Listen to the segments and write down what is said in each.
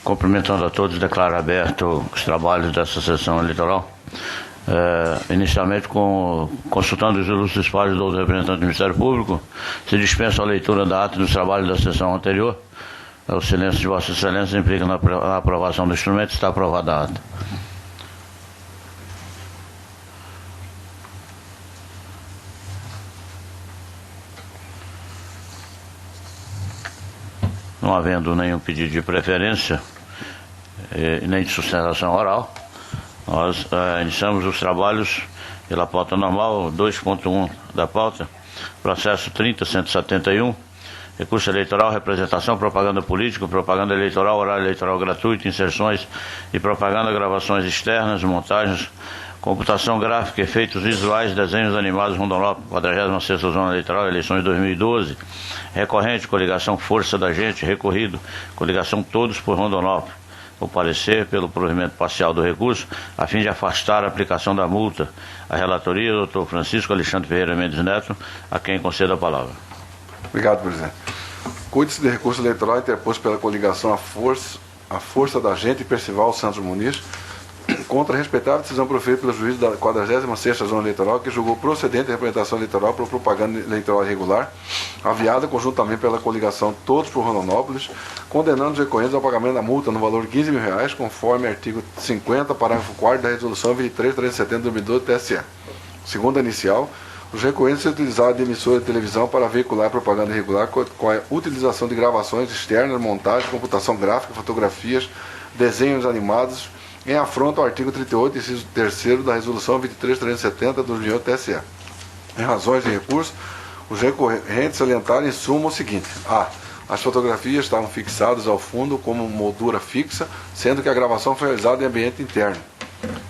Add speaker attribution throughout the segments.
Speaker 1: Cumprimentando a todos, declaro aberto os trabalhos dessa sessão eleitoral. Inicialmente, consultando os ilustres pares dos representantes do Ministério Público, se dispensa a leitura da ata dos trabalhos da sessão anterior. O silêncio de Vossa Excelência implica na aprovação do instrumento. Está aprovada a ata. Não havendo nenhum pedido de preferência e nem de sustentação oral, nós iniciamos os trabalhos pela pauta normal, 2.1 da pauta, processo 30.171, recurso eleitoral, representação, propaganda política, propaganda eleitoral, horário eleitoral gratuito, inserções e propaganda, gravações externas, montagens, computação gráfica, efeitos visuais, desenhos animados, Rondonópolis, 46ª Zona Eleitoral, eleições 2012, recorrente, coligação Força da Gente, recorrido, coligação Todos por Rondonópolis. O parecer pelo provimento parcial do recurso, a fim de afastar a aplicação da multa. A relatoria, doutor Francisco Alexandre Ferreira Mendes Neto, a quem concedo a palavra.
Speaker 2: Obrigado, presidente. Cuide-se de recurso eleitoral interposto pela coligação a Força da Gente e Percival Santos Muniz, contra a respeitável decisão proferida pelo juiz da 46ª Zona Eleitoral, que julgou procedente a representação eleitoral por propaganda eleitoral irregular, aviada conjuntamente pela coligação Todos por Rondonópolis, condenando os recorrentes ao pagamento da multa no valor de R$ 15.000, conforme artigo 50, parágrafo 4º da Resolução 23.370 de 2012 do TSE. Segundo a inicial, os recorrentes se utilizaram de emissora de televisão para veicular propaganda irregular com a utilização de gravações externas, montagem, computação gráfica, fotografias, desenhos animados, em afronta ao artigo 38, inciso 3º da Resolução 23.370 do 2012 TSE. Em razões de recurso, os recorrentes salientaram em suma o seguinte: a. As fotografias estavam fixadas ao fundo como moldura fixa, sendo que a gravação foi realizada em ambiente interno.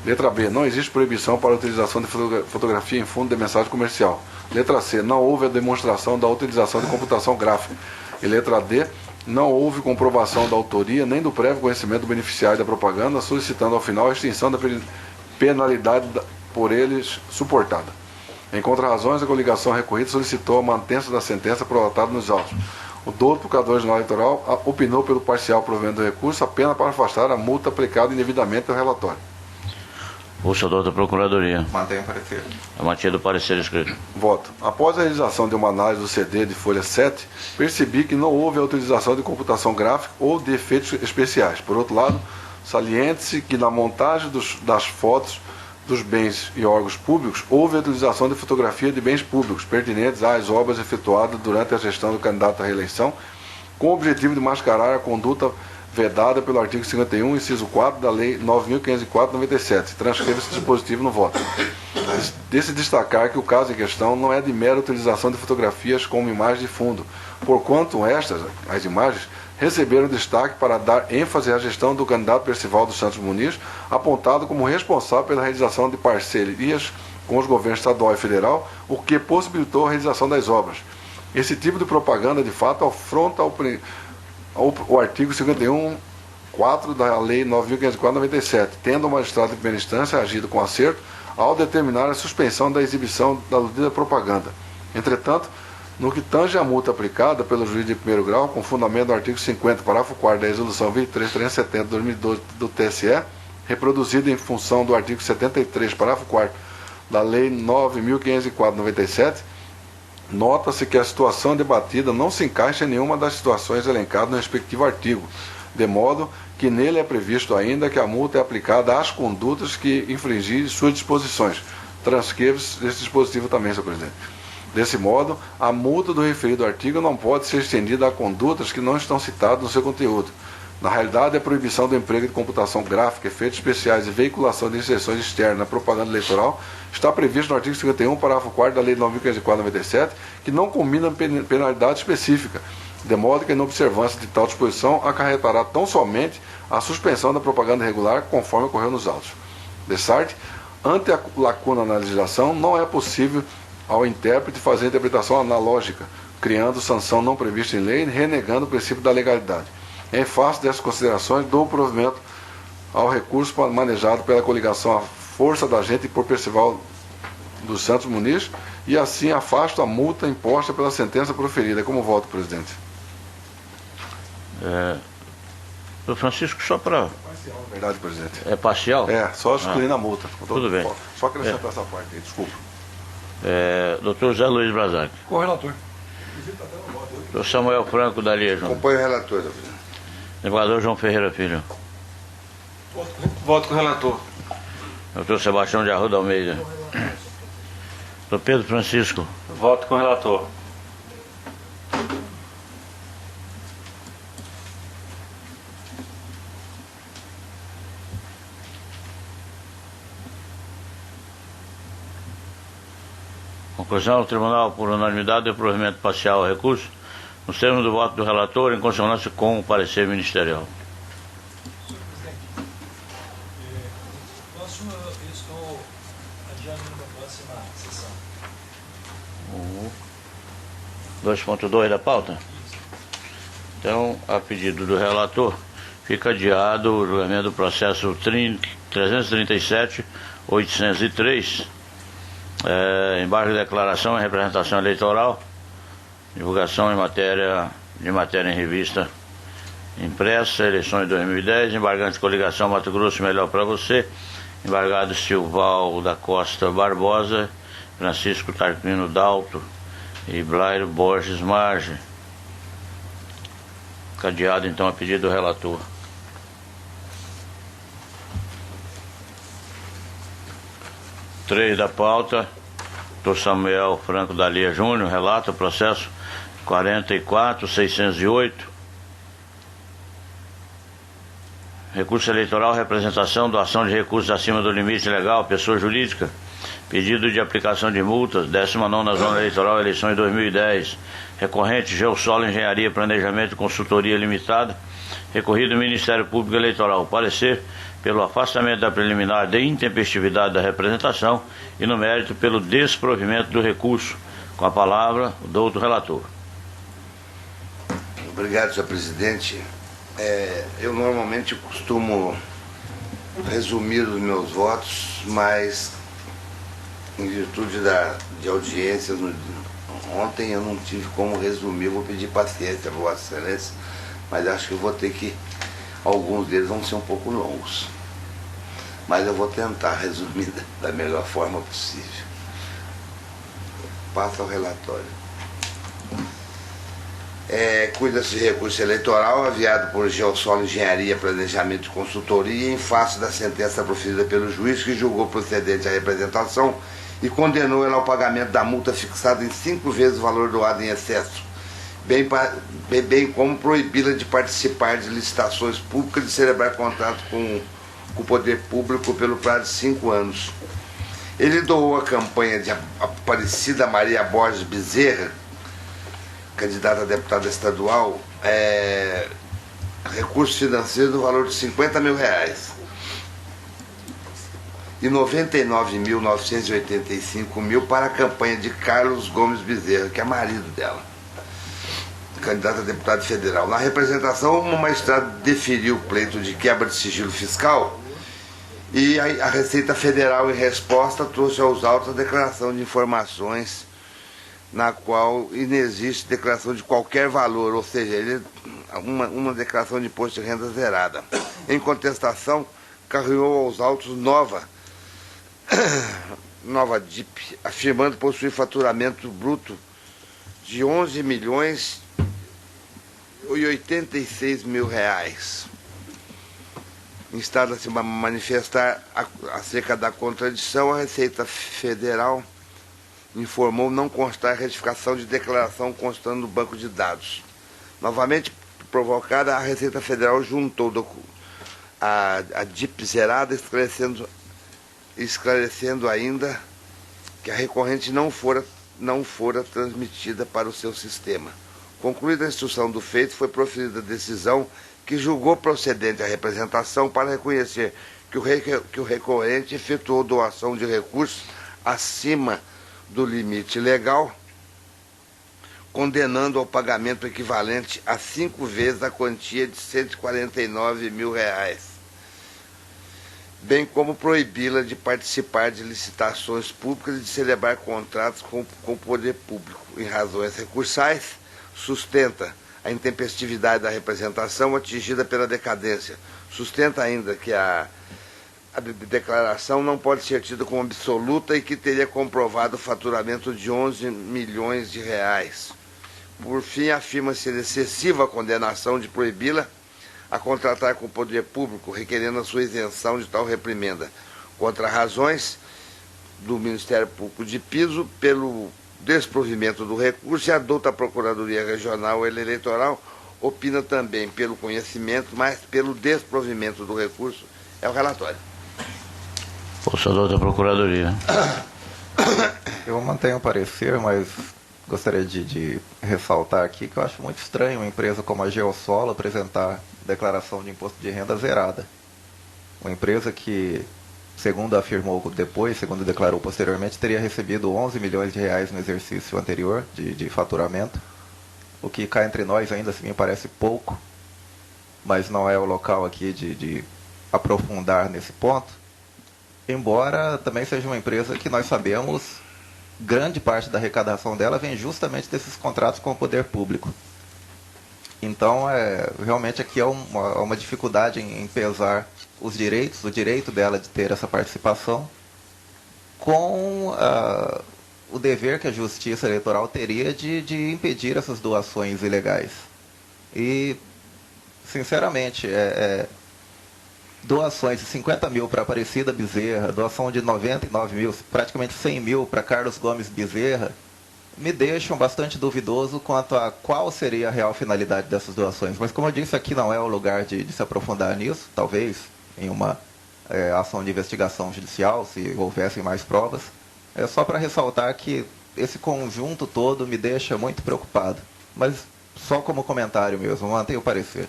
Speaker 2: Letra B. Não existe proibição para a utilização de fotografia em fundo de mensagem comercial. Letra C. Não houve a demonstração da utilização de computação gráfica. E letra D. Não houve comprovação da autoria nem do prévio conhecimento do beneficiário da propaganda, solicitando ao final a extinção da penalidade por eles suportada. Em contra-razões, a coligação recorrida solicitou a mantença da sentença prolatada nos autos. O doutor procurador-geral eleitoral opinou pelo parcial provimento do recurso apenas para afastar a multa aplicada indevidamente ao relatório.
Speaker 1: O senador da Procuradoria.
Speaker 3: Mantém o parecer.
Speaker 1: É mantido o parecer escrito.
Speaker 2: Voto. Após a realização de uma análise do CD de folha 7, percebi que não houve a utilização de computação gráfica ou de efeitos especiais. Por outro lado, saliente-se que na montagem das fotos dos bens e órgãos públicos houve a utilização de fotografia de bens públicos pertinentes às obras efetuadas durante a gestão do candidato à reeleição, com o objetivo de mascarar a conduta vedada pelo artigo 51, inciso 4 da Lei 9.504/97. Transcreva esse dispositivo no voto. De-se destacar que o caso em questão não é de mera utilização de fotografias como imagem de fundo, porquanto estas, as imagens, receberam destaque para dar ênfase à gestão do candidato Percival dos Santos Muniz, apontado como responsável pela realização de parcerias com os governos estadual e federal, o que possibilitou a realização das obras. Esse tipo de propaganda, de fato, afronta o artigo 51.4 da Lei 9.504/97, tendo o magistrado de primeira instância agido com acerto ao determinar a suspensão da exibição da aludida propaganda. Entretanto, no que tange a multa aplicada pelo juiz de primeiro grau, com fundamento no artigo 50, parágrafo 4º da Resolução 23.370 de 2012 do TSE, reproduzida em função do artigo 73, parágrafo 4º da Lei 9.504/97, nota-se que a situação debatida não se encaixa em nenhuma das situações elencadas no respectivo artigo, de modo que nele é previsto ainda que a multa é aplicada às condutas que infringirem suas disposições. Transcreva-se esse dispositivo também, senhor presidente. Desse modo, a multa do referido artigo não pode ser estendida a condutas que não estão citadas no seu conteúdo. Na realidade, a proibição do emprego de computação gráfica, efeitos especiais e veiculação de inserções externas na propaganda eleitoral está previsto no artigo 51, parágrafo 4º da Lei 9.504/97, que não combina penalidade específica, de modo que a inobservância de tal disposição acarretará tão somente a suspensão da propaganda irregular, conforme ocorreu nos autos. De sorte, ante a lacuna na legislação, não é possível ao intérprete fazer interpretação analógica, criando sanção não prevista em lei e renegando o princípio da legalidade. Em face dessas considerações, dou provimento ao recurso manejado pela coligação A Força da Gente por Percival dos Santos Muniz e assim afasto a multa imposta pela sentença proferida. Como voto, presidente?
Speaker 1: Doutor Francisco, só para...
Speaker 2: Parcial, na verdade, presidente.
Speaker 1: É parcial?
Speaker 2: É, só excluindo a multa.
Speaker 1: Tudo bem.
Speaker 2: Só acrescentar essa parte aí, desculpa.
Speaker 1: Doutor José Luiz Brazac.
Speaker 3: Com o relator.
Speaker 1: Doutor Samuel Franco da Lia Júnior.
Speaker 4: Acompanho o relator, doutor.
Speaker 1: Desembargador João Ferreira Filho.
Speaker 3: Voto com o relator.
Speaker 1: Doutor Sebastião de Arruda Almeida. Doutor Pedro Francisco.
Speaker 3: Voto com o relator.
Speaker 1: Conclusão, o Tribunal, por unanimidade, deu provimento parcial ao recurso, nos termos do voto do relator, em consonância com o parecer ministerial.
Speaker 5: Senhor presidente, próximo eu estou adiando na próxima sessão.
Speaker 1: 2.2 da pauta? Então, a pedido do relator, fica adiado o julgamento do processo 337.803, embargo de declaração e representação eleitoral, divulgação de matéria em revista impressa, eleições 2010, embargante coligação Mato Grosso Melhor para Você, embargado Silval da Costa Barbosa, Francisco Tarquino Dalto e Blairo Borges Marge. Cadeado então a pedido do relator. Três da pauta, doutor Samuel Franco da Lia Júnior, relata o processo 44.608. Recurso eleitoral, representação, doação de recursos acima do limite legal, pessoa jurídica, pedido de aplicação de multas, 19ª Zona Eleitoral, eleições 2010, recorrente Geossolo Engenharia, Planejamento e Consultoria Limitada, recorrido ao Ministério Público Eleitoral, parecer pelo afastamento da preliminar de intempestividade da representação e no mérito pelo desprovimento do recurso. Com a palavra, o doutor relator.
Speaker 4: Obrigado, senhor presidente. Eu normalmente costumo resumir os meus votos, mas em virtude de audiências ontem eu não tive como resumir, vou pedir paciência para Vossa Excelência, mas acho que eu vou ter que, alguns deles vão ser um pouco longos, mas eu vou tentar resumir da melhor forma possível. Passa ao relatório. Cuida-se de recurso eleitoral aviado por Geossolo Engenharia, Planejamento e Consultoria em face da sentença proferida pelo juiz que julgou procedente a representação e condenou ela ao pagamento da multa fixada em 5 vezes o valor doado em excesso, bem como proibi-la de participar de licitações públicas e de celebrar contrato com o poder público pelo prazo de 5 anos. Ele doou a campanha de Aparecida Maria Borges Bezerra, candidata a deputada estadual, recurso financeiro no valor de R$50 mil e 99.985 mil para a campanha de Carlos Gomes Bezerra, que é marido dela, candidato a deputado federal. Na representação, uma magistrada deferiu o pleito de quebra de sigilo fiscal e a Receita Federal, em resposta, trouxe aos autos a declaração de informações na qual inexiste declaração de qualquer valor, ou seja, uma declaração de imposto de renda zerada. Em contestação, carregou aos autos nova DIP, afirmando possuir faturamento bruto de R$11.086 mil. Instada-se a manifestar acerca da contradição, a Receita Federal informou não constar retificação de declaração constando no banco de dados. Novamente provocada, a Receita Federal juntou a DIP zerada, esclarecendo ainda que a recorrente não fora transmitida para o seu sistema. Concluída a instrução do feito, foi proferida a decisão que julgou procedente a representação para reconhecer que o recorrente efetuou doação de recursos acima do limite legal, condenando ao pagamento equivalente a 5 vezes a quantia de R$149 mil, bem como proibi-la de participar de licitações públicas e de celebrar contratos com o poder público. Em razões recursais, sustenta a intempestividade da representação atingida pela decadência. Sustenta ainda que a declaração não pode ser tida como absoluta e que teria comprovado o faturamento de 11 milhões de reais. Por fim, afirma ser excessiva a condenação de proibi-la a contratar com o poder público, requerendo a sua isenção de tal reprimenda, contra razões do Ministério Público de piso pelo desprovimento do recurso, e a douta Procuradoria Regional Eleitoral opina também pelo conhecimento, mas pelo desprovimento do recurso. É o relatório.
Speaker 1: Força da outra Procuradoria.
Speaker 3: Eu mantenho o parecer, mas gostaria de ressaltar aqui que eu acho muito estranho uma empresa como a Geosolo apresentar declaração de imposto de renda zerada. Uma empresa que, segundo afirmou depois, segundo declarou posteriormente, teria recebido 11 milhões de reais no exercício anterior de faturamento, o que cá entre nós ainda assim me parece pouco, mas não é o local aqui de aprofundar nesse ponto, embora também seja uma empresa que nós sabemos, grande parte da arrecadação dela vem justamente desses contratos com o poder público. Então, realmente aqui é uma dificuldade em pesar os direitos, o direito dela de ter essa participação, com o dever que a Justiça Eleitoral teria de impedir essas doações ilegais. E, sinceramente, doações de 50 mil para Aparecida Bezerra, doação de 99 mil, praticamente 100 mil para Carlos Gomes Bezerra, me deixam bastante duvidoso quanto a qual seria a real finalidade dessas doações. Mas, como eu disse, aqui não é o lugar de se aprofundar nisso, talvez em uma ação de investigação judicial, se houvessem mais provas. É só para ressaltar que esse conjunto todo me deixa muito preocupado. Mas só como comentário mesmo, mantenho o parecer.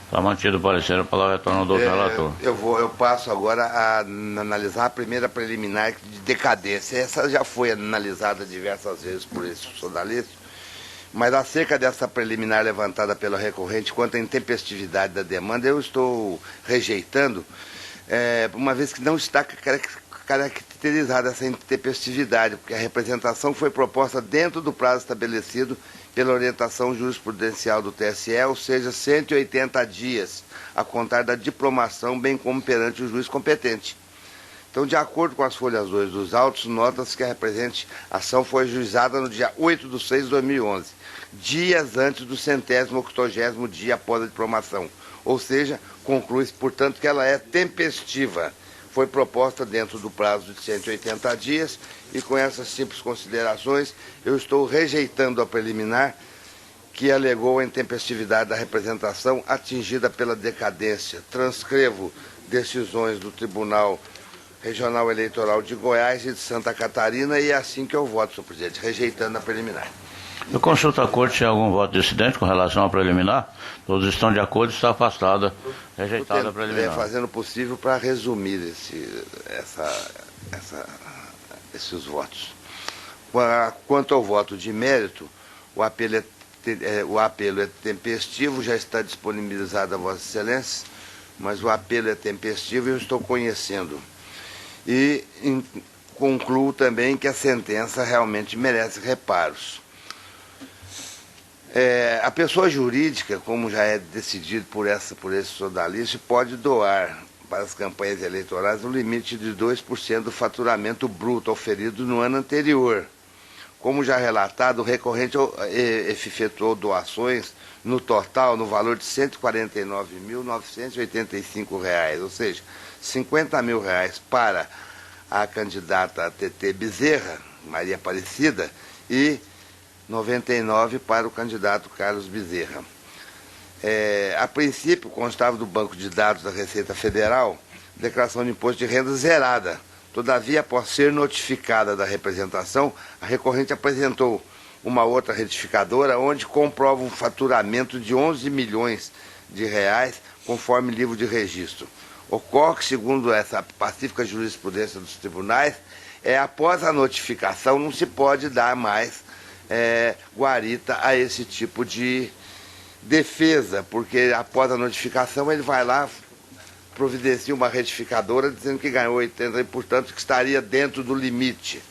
Speaker 1: Está mantido o parecer, a palavra retorna ao doutor relator.
Speaker 4: Eu passo agora a analisar a primeira preliminar de decadência. Essa já foi analisada diversas vezes por esses jornalistas, mas acerca dessa preliminar levantada pela recorrente quanto à intempestividade da demanda, eu estou rejeitando, uma vez que não está caracterizada essa intempestividade, porque a representação foi proposta dentro do prazo estabelecido pela orientação jurisprudencial do TSE, ou seja, 180 dias, a contar da diplomação, bem como perante o juiz competente. Então, de acordo com as folhas 2 dos autos, nota-se que a represente ação foi ajuizada no dia 8/6/2011, dias antes do 180º dia após a diplomação. Ou seja, conclui-se, portanto, que ela é tempestiva. Foi proposta dentro do prazo de 180 dias e com essas simples considerações eu estou rejeitando a preliminar que alegou a intempestividade da representação atingida pela decadência. Transcrevo decisões do Tribunal Regional Eleitoral de Goiás e de Santa Catarina e é assim que eu voto, senhor presidente, rejeitando a preliminar.
Speaker 1: Eu consulto a corte se há algum voto dissidente com relação à preliminar. Todos estão de acordo, está afastada, rejeitada a preliminar.
Speaker 4: Fazendo o possível para resumir esses votos. Quanto ao voto de mérito, o apelo é tempestivo, já está disponibilizado a Vossa Excelência, mas o apelo é tempestivo e eu estou conhecendo. E concluo também que a sentença realmente merece reparos. A pessoa jurídica, como já é decidido por esse sodalista, pode doar para as campanhas eleitorais no limite de 2% do faturamento bruto oferido no ano anterior. Como já relatado, o recorrente efetuou doações no total no valor de R$ 149.985, ou seja, R$ 50 mil para a candidata TT Bezerra, Maria Aparecida, e 99 para o candidato Carlos Bezerra. A princípio, constava do banco de dados da Receita Federal declaração de imposto de renda zerada. Todavia, após ser notificada da representação, a recorrente apresentou uma outra retificadora onde comprova um faturamento de 11 milhões de reais, conforme livro de registro. Ocorre que, segundo essa pacífica jurisprudência dos tribunais, após a notificação não se pode dar mais guarita a esse tipo de defesa, porque após a notificação ele vai lá, providencia uma retificadora dizendo que ganhou 80 e, portanto, que estaria dentro do limite.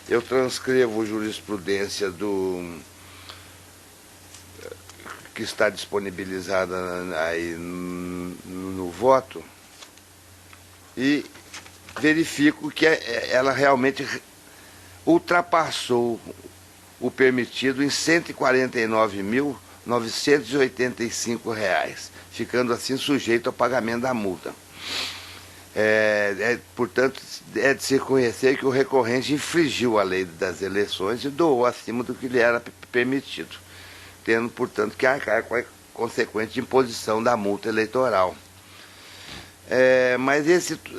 Speaker 4: Eu transcrevo jurisprudência que está disponibilizada aí no voto e verifico que ela realmente ultrapassou o permitido em R$ 149.985, ficando assim sujeito ao pagamento da multa. Portanto, é de se reconhecer que o recorrente infringiu a lei das eleições e doou acima do que lhe era permitido, tendo, portanto, que arcar com a consequente imposição da multa eleitoral. Mas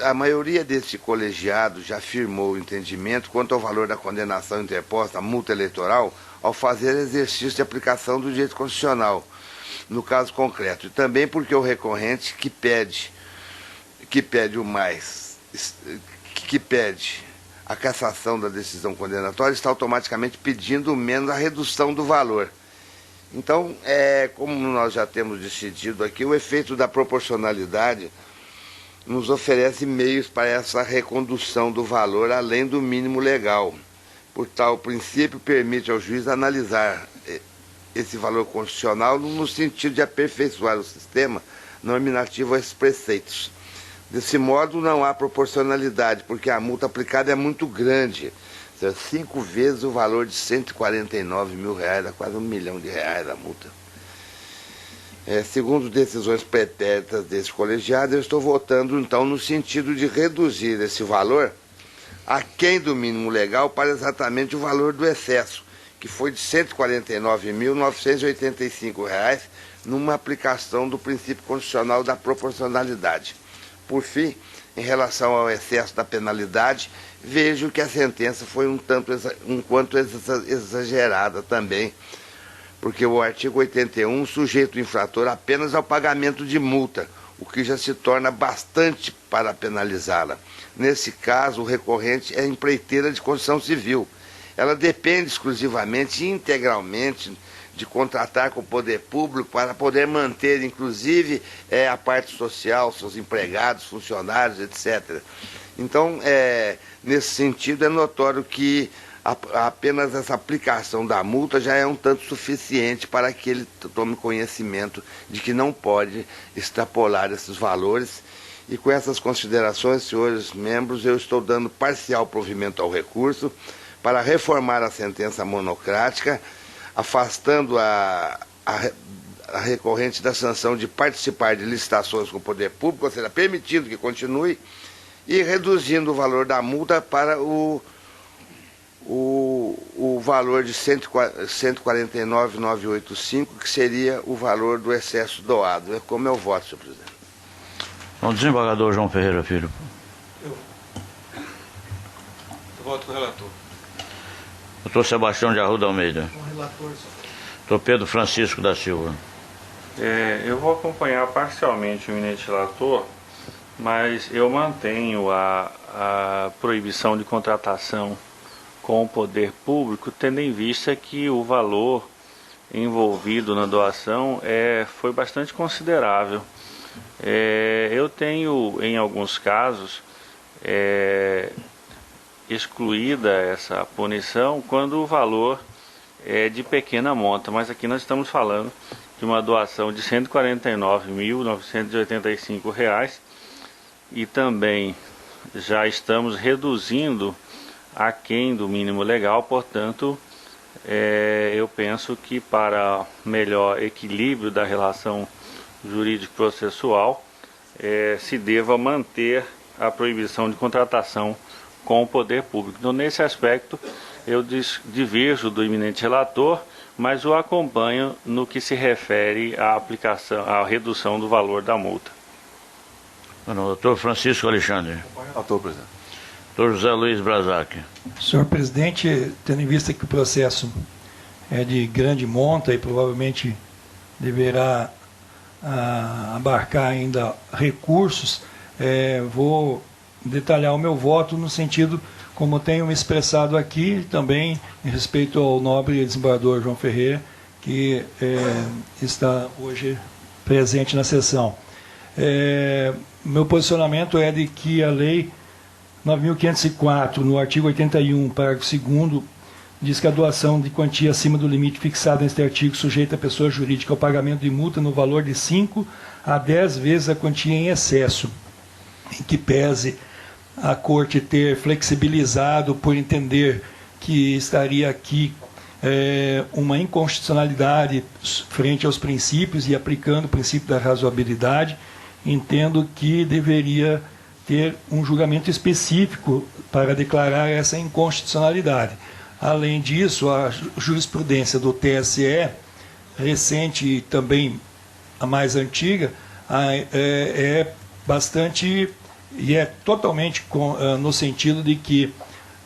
Speaker 4: a maioria desse colegiado já firmou o entendimento quanto ao valor da condenação interposta à multa eleitoral ao fazer exercício de aplicação do direito constitucional, no caso concreto, e também porque o recorrente que pede a cassação da decisão condenatória está automaticamente pedindo menos a redução do valor. Então, como nós já temos decidido aqui, o efeito da proporcionalidade nos oferece meios para essa recondução do valor além do mínimo legal. Por tal princípio, permite ao juiz analisar esse valor constitucional no sentido de aperfeiçoar o sistema norminativo a esses preceitos. Desse modo, não há proporcionalidade, porque a multa aplicada é muito grande. 5 vezes o valor de R$ 149 mil, dá quase R$1 milhão a multa. Segundo decisões pretéritas desse colegiado, eu estou votando, então, no sentido de reduzir esse valor aquém do mínimo legal para exatamente o valor do excesso, que foi de R$ 149.985, numa aplicação do princípio constitucional da proporcionalidade. Por fim, em relação ao excesso da penalidade, vejo que a sentença foi um quanto exagerada também, porque o artigo 81 sujeita o infrator apenas ao pagamento de multa, o que já se torna bastante para penalizá-la. Nesse caso, o recorrente é empreiteira de construção civil. Ela depende exclusivamente e integralmente de contratar com o poder público para poder manter, inclusive, a parte social, seus empregados, funcionários, etc. Então, nesse sentido, é notório que apenas essa aplicação da multa já é um tanto suficiente para que ele tome conhecimento de que não pode extrapolar esses valores. E com essas considerações, senhores membros, eu estou dando parcial provimento ao recurso para reformar a sentença monocrática, afastando a recorrente da sanção de participar de licitações com o poder público, ou seja, permitindo que continue, e reduzindo o valor da multa para o valor de R$ 149.985, que seria o valor do excesso doado. É como eu voto, senhor presidente.
Speaker 1: O desembargador João Ferreira Filho.
Speaker 5: Eu voto com o relator.
Speaker 1: Doutor Sebastião de Arruda Almeida.
Speaker 5: Com o relator, senhor.
Speaker 1: Doutor Pedro Francisco da Silva.
Speaker 6: Eu vou acompanhar parcialmente o eminente relator, mas eu mantenho a proibição de contratação com o poder público, tendo em vista que o valor envolvido na doação foi bastante considerável. Eu tenho, em alguns casos, excluída essa punição quando o valor é de pequena monta, mas aqui nós estamos falando de uma doação de R$ 149.985 e também já estamos reduzindo aquém do mínimo legal, portanto, eu penso que para melhor equilíbrio da relação jurídico-processual, se deva manter a proibição de contratação com o poder público. Então, nesse aspecto, eu diverjo do eminente relator, mas o acompanho no que se refere à aplicação, à redução do valor da multa.
Speaker 1: Doutor Francisco Alexandre.
Speaker 2: Relator, presidente.
Speaker 1: Doutor José Luiz Brazac.
Speaker 5: Senhor presidente, tendo em vista que o processo é de grande monta e provavelmente deverá abarcar ainda recursos, vou detalhar o meu voto no sentido, como tenho me expressado aqui, também em respeito ao nobre desembargador João Ferreira, que está hoje presente na sessão. Meu posicionamento é de que a lei 9.504, no artigo 81, parágrafo 2º, diz que a doação de quantia acima do limite fixado neste artigo sujeita a pessoa jurídica ao pagamento de multa no valor de 5 a 10 vezes a quantia em excesso, em que pese a Corte ter flexibilizado por entender que estaria aqui uma inconstitucionalidade frente aos princípios e aplicando o princípio da razoabilidade, entendo que deveria ter um julgamento específico para declarar essa inconstitucionalidade. Além disso, a jurisprudência do TSE, recente e também a mais antiga, é bastante e é totalmente no sentido de que,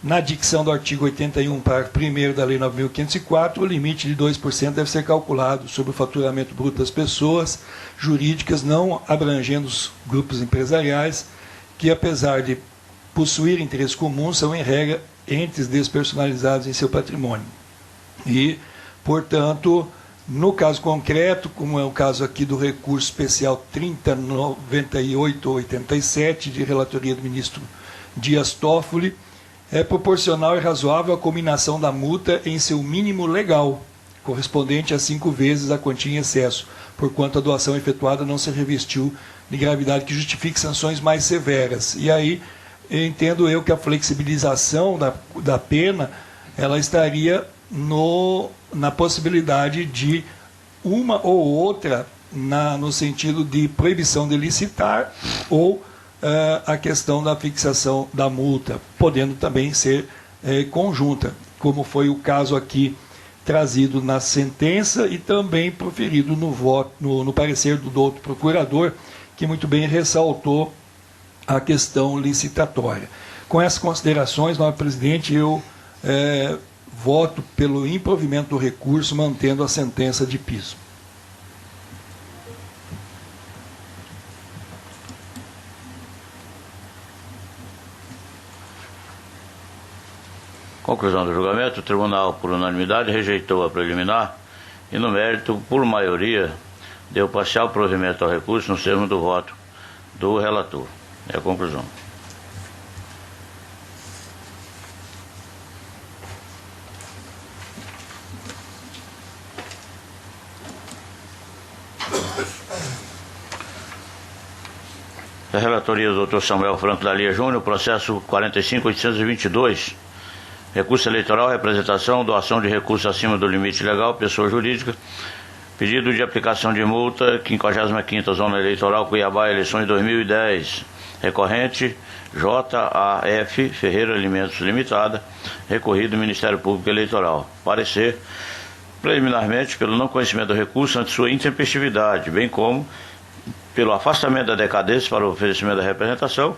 Speaker 5: na dicção do artigo 81, parágrafo 1º da Lei 9.504, o limite de 2% deve ser calculado sobre o faturamento bruto das pessoas jurídicas, não abrangendo os grupos empresariais, que, apesar de possuir interesses comuns, são, em regra, entes despersonalizados em seu patrimônio. E, portanto, no caso concreto, como é o caso aqui do recurso especial 3098-87, de relatoria do ministro Dias Toffoli, é proporcional e razoável a combinação da multa em seu mínimo legal, correspondente a 5 vezes a quantia em excesso, porquanto a doação efetuada não se revestiu de gravidade que justifique sanções mais severas. E aí, entendo eu que a flexibilização da pena, ela estaria na possibilidade de uma ou outra, no sentido de proibição de licitar, ou a questão da fixação da multa, podendo também ser conjunta, como foi o caso aqui trazido na sentença e também proferido no parecer do doutor procurador, que muito bem ressaltou a questão licitatória. Com essas considerações, nobre presidente, eu voto pelo improvimento do recurso, mantendo a sentença de piso.
Speaker 1: Conclusão do julgamento, o tribunal, por unanimidade, rejeitou a preliminar e, no mérito, por maioria, deu parcial provimento ao recurso no termo do voto do relator. É a conclusão. A relatoria do Dr. Samuel Franco Dalia Júnior, processo 45.822, recurso eleitoral, representação, doação de recursos acima do limite legal, pessoa jurídica, pedido de aplicação de multa, 55ª Zona Eleitoral, Cuiabá, eleições 2010, recorrente, JAF Ferreira Alimentos Limitada, recorrido Ministério Público Eleitoral. Parecer, preliminarmente, pelo não conhecimento do recurso ante sua intempestividade, bem como pelo afastamento da decadência para o oferecimento da representação,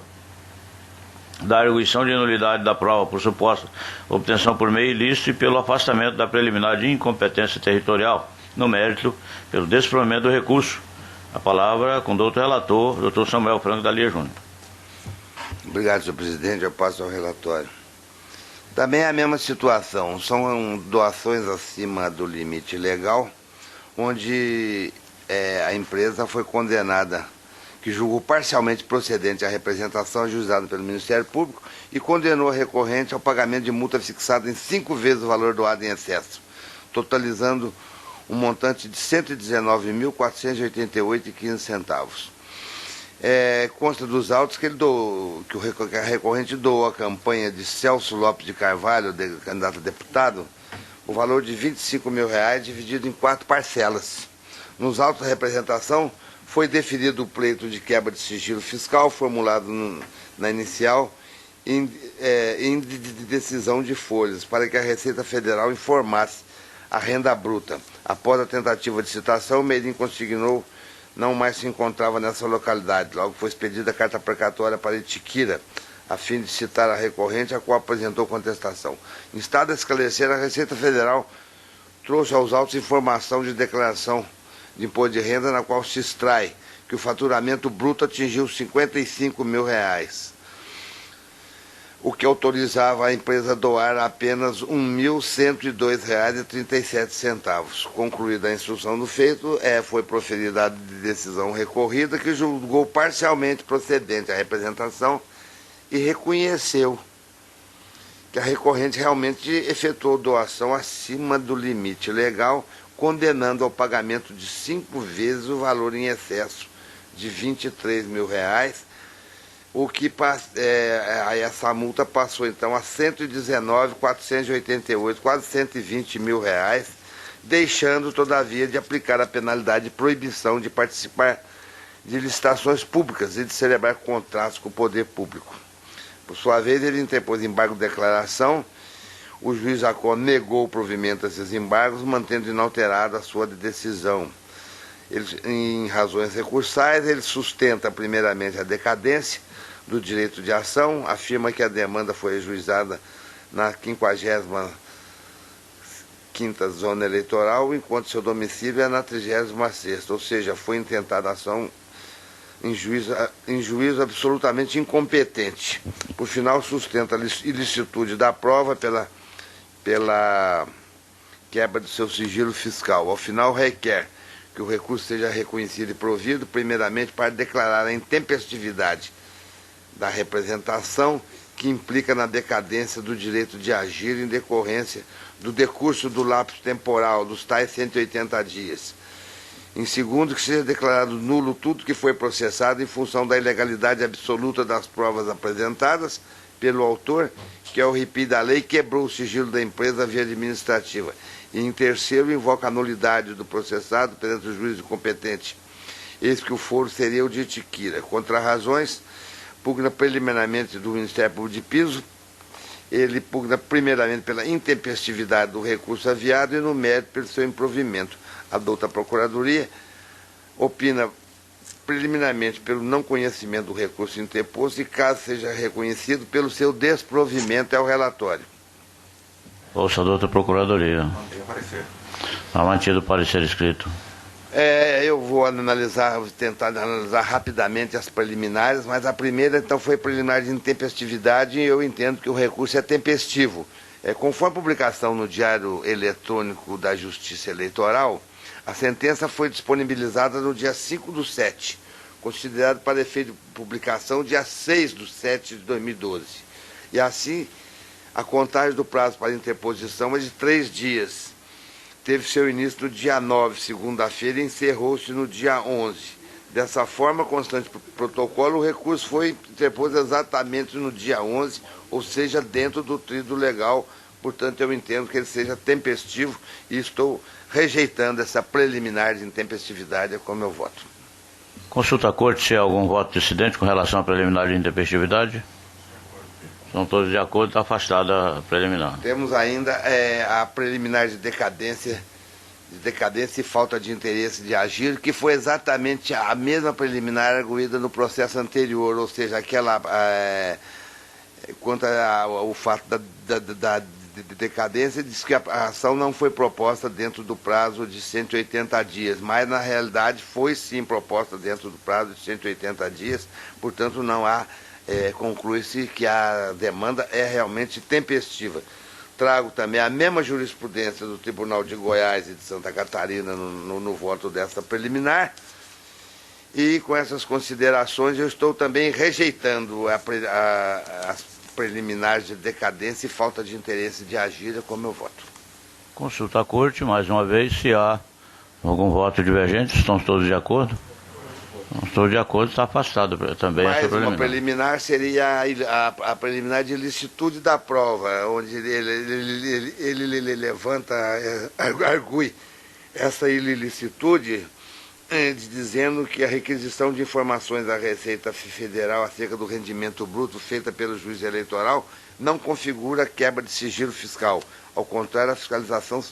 Speaker 1: da arguição de nulidade da prova por suposta obtenção por meio ilícito e pelo afastamento da preliminar de incompetência territorial, no mérito, pelo desprovimento do recurso. A palavra com o doutor relator, doutor Samuel Franco Dalia Júnior.
Speaker 4: Obrigado, senhor presidente. Eu passo ao relatório. Também é a mesma situação, são doações acima do limite legal, onde a empresa foi condenada, que julgou parcialmente procedente a representação ajuizada pelo Ministério Público e condenou a recorrente ao pagamento de multa fixada em 5 vezes o valor doado em excesso, totalizando um montante de R$ 119.488,15. Consta dos autos que a recorrente doou à campanha de Celso Lopes de Carvalho, candidato a deputado, o valor de R$ 25 mil dividido em 4 parcelas. Nos autos da representação, foi deferido o pleito de quebra de sigilo fiscal, formulado na inicial, em decisão de folhas, para que a Receita Federal informasse a renda bruta. Após a tentativa de citação, o Merim consignou não mais se encontrava nessa localidade. Logo foi expedida a carta precatória para Itiquira, a fim de citar a recorrente, a qual apresentou contestação. Em estado a esclarecer, a Receita Federal trouxe aos autos informação de declaração de imposto de renda, na qual se extrai que o faturamento bruto atingiu R$ 55 mil, o que autorizava a empresa a doar apenas R$ 1.102,37. Concluída a instrução do feito, foi proferida a decisão recorrida, que julgou parcialmente procedente a representação e reconheceu que a recorrente realmente efetuou doação acima do limite legal, condenando ao pagamento de 5 vezes o valor em excesso de R$23 mil, o que essa multa passou então a 119.488, quase R$120 mil, deixando todavia de aplicar a penalidade de proibição de participar de licitações públicas e de celebrar contratos com o poder público. Por sua vez, ele interpôs embargo de declaração. O juiz Jacó negou o provimento a esses embargos, mantendo inalterada a sua decisão. Em razões recursais, ele sustenta primeiramente a decadência do direito de ação, afirma que a demanda foi ajuizada na 55ª zona eleitoral, enquanto seu domicílio é na 36ª, ou seja, foi intentada ação em juízo absolutamente incompetente. Por final, sustenta a ilicitude da prova pela quebra do seu sigilo fiscal. Ao final, requer que o recurso seja reconhecido e provido, primeiramente, para declarar a intempestividade da representação, que implica na decadência do direito de agir em decorrência do decurso do lapso temporal dos tais 180 dias. Em segundo, que seja declarado nulo tudo que foi processado em função da ilegalidade absoluta das provas apresentadas pelo autor, que ao ripir da lei quebrou o sigilo da empresa via administrativa. E em terceiro, invoca a nulidade do processado perante o juiz competente. Eis que o foro seria o de Itiquira. Contra razões, pugna preliminarmente do Ministério Público de Piso. Ele pugna primeiramente pela intempestividade do recurso aviado e no mérito pelo seu improvimento. A douta Procuradoria opina preliminarmente pelo não conhecimento do recurso interposto e, caso seja reconhecido, pelo seu desprovimento ao relatório.
Speaker 1: Ouça a douta Procuradoria.
Speaker 3: Mantém o parecer.
Speaker 1: Está mantido o parecer escrito.
Speaker 4: Eu vou tentar analisar rapidamente as preliminares, mas a primeira então foi preliminar de intempestividade e eu entendo que o recurso é tempestivo. Conforme a publicação no Diário Eletrônico da Justiça Eleitoral, a sentença foi disponibilizada no dia 5/7, considerado para efeito de publicação dia 6/7 de 2012. E assim, a contagem do prazo para interposição é de 3 dias. Teve seu início no dia 9, segunda-feira, e encerrou-se no dia 11. Dessa forma, constante protocolo, o recurso foi interposto exatamente no dia 11, ou seja, dentro do tríduo legal. Portanto, eu entendo que ele seja tempestivo e estou rejeitando essa preliminar de intempestividade como meu voto.
Speaker 1: Consulta a Corte se há algum voto dissidente com relação à preliminar de intempestividade. São todos de acordo, está afastada a preliminar.
Speaker 4: Temos ainda a preliminar de decadência e falta de interesse de agir, que foi exatamente a mesma preliminar arguída no processo anterior, ou seja, aquela quanto ao fato da decadência, diz que a ação não foi proposta dentro do prazo de 180 dias, mas na realidade foi sim proposta dentro do prazo de 180 dias, portanto não há, conclui-se que a demanda é realmente tempestiva. Trago também a mesma jurisprudência do Tribunal de Goiás e de Santa Catarina no voto dessa preliminar, e com essas considerações eu estou também rejeitando as preliminares de decadência e falta de interesse de agir como meu voto.
Speaker 1: Consulta a Corte, mais uma vez, se há algum voto divergente. Estão todos de acordo? Não estou de acordo, está afastado também essa preliminar.
Speaker 4: Mais uma preliminar seria a preliminar de ilicitude da prova, onde ele levanta, argui essa ilicitude, dizendo que a requisição de informações da Receita Federal acerca do rendimento bruto feita pelo juiz eleitoral não configura quebra de sigilo fiscal. Ao contrário, a fiscalização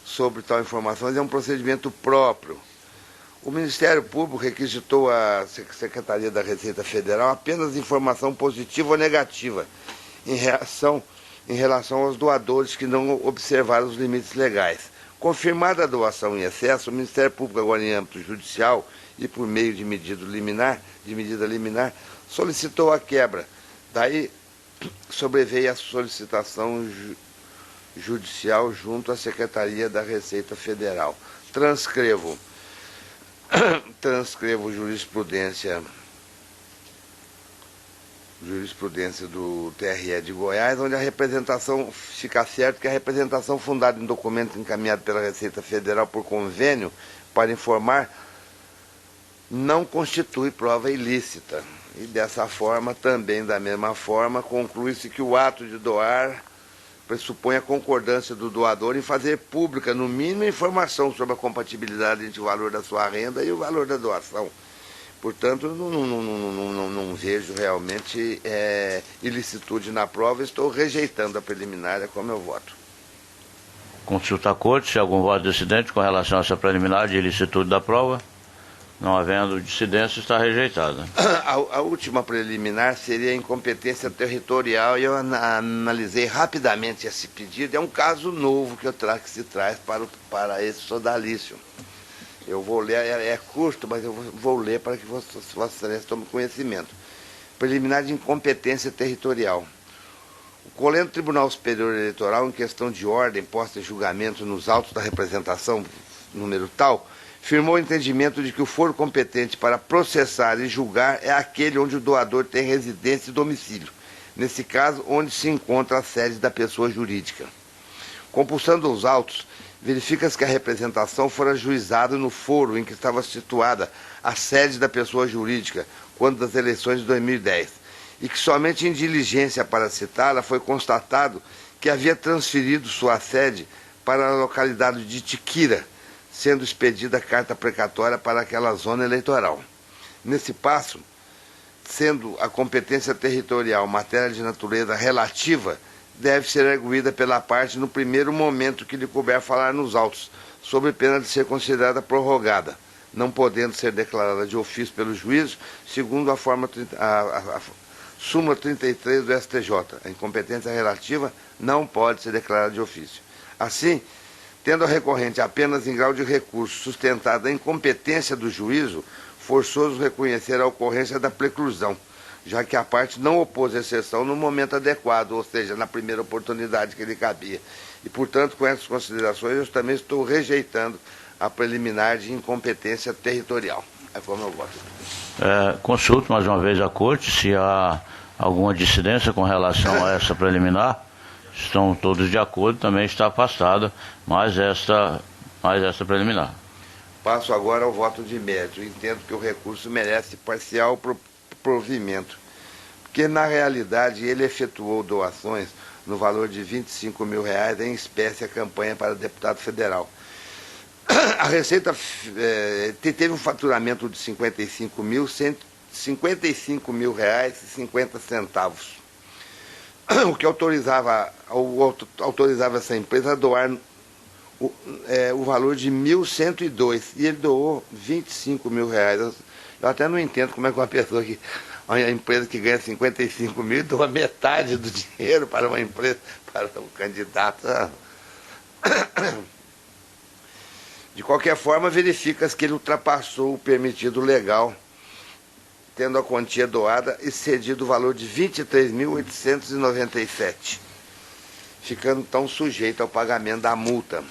Speaker 4: sobre tal informações é um procedimento próprio. O Ministério Público requisitou à Secretaria da Receita Federal apenas informação positiva ou negativa em relação aos doadores que não observaram os limites legais. Confirmada a doação em excesso, o Ministério Público, agora em âmbito judicial e por meio de medida liminar, solicitou a quebra. Daí sobreveio a solicitação judicial junto à Secretaria da Receita Federal. Transcrevo jurisprudência jurisprudência do TRE de Goiás, onde a representação, fica certo que a representação fundada em documento encaminhado pela Receita Federal por convênio para informar não constitui prova ilícita. E dessa forma, também da mesma forma, conclui-se que o ato de doar pressupõe a concordância do doador em fazer pública, no mínimo, informação sobre a compatibilidade entre o valor da sua renda e o valor da doação. Portanto, não vejo realmente ilicitude na prova, estou rejeitando a preliminar, é como eu voto.
Speaker 1: Consulta a corte se há algum voto dissidente com relação a essa preliminar de ilicitude da prova. Não havendo dissidência, está rejeitada.
Speaker 4: A última preliminar seria a incompetência territorial e eu analisei rapidamente esse pedido. É um caso novo que se traz para esse sodalício. Eu vou ler, é curto, mas eu vou ler para que Vossa Excelência tome conhecimento. Preliminar de incompetência territorial. O Colégio Tribunal Superior Eleitoral, em questão de ordem posta em julgamento nos autos da representação, número tal, firmou o entendimento de que o foro competente para processar e julgar é aquele onde o doador tem residência e domicílio, nesse caso, onde se encontra a sede da pessoa jurídica. Compulsando os autos, verifica-se que a representação fora ajuizada no foro em que estava situada a sede da pessoa jurídica, quando das eleições de 2010, e que somente em diligência para citá-la foi constatado que havia transferido sua sede para a localidade de Tiquira, sendo expedida a carta precatória para aquela zona eleitoral. Nesse passo, sendo a competência territorial matéria de natureza relativa, deve ser arguída pela parte no primeiro momento que lhe couber falar nos autos, sob pena de ser considerada prorrogada, não podendo ser declarada de ofício pelo juízo, segundo a súmula 33 do STJ. A incompetência relativa não pode ser declarada de ofício. Assim, tendo a recorrente apenas em grau de recurso sustentada a incompetência do juízo, forçoso reconhecer a ocorrência da preclusão, já que a parte não opôs exceção no momento adequado, ou seja, na primeira oportunidade que lhe cabia. E, portanto, com essas considerações, eu também estou rejeitando a preliminar de incompetência territorial. É como eu voto.
Speaker 1: Consulto mais uma vez a corte se há alguma dissidência com relação a essa preliminar. Estão todos de acordo, também está afastada mais esta preliminar.
Speaker 4: Passo agora ao voto de mérito. Entendo que o recurso merece parcial provimento, porque na realidade ele efetuou doações no valor de R$25 mil em espécie à campanha para deputado federal. A Receita teve um faturamento de R$55 mil e 50 centavos. O que autorizava essa empresa a doar o valor de 1.102, e ele doou R$25 mil. Eu até não entendo como é que uma empresa que ganha 55 mil doa metade do dinheiro para uma empresa, para um candidato. De qualquer forma, verifica-se que ele ultrapassou o permitido legal, tendo a quantia doada excedido o valor de R$23.897, ficando então sujeito ao pagamento da multa.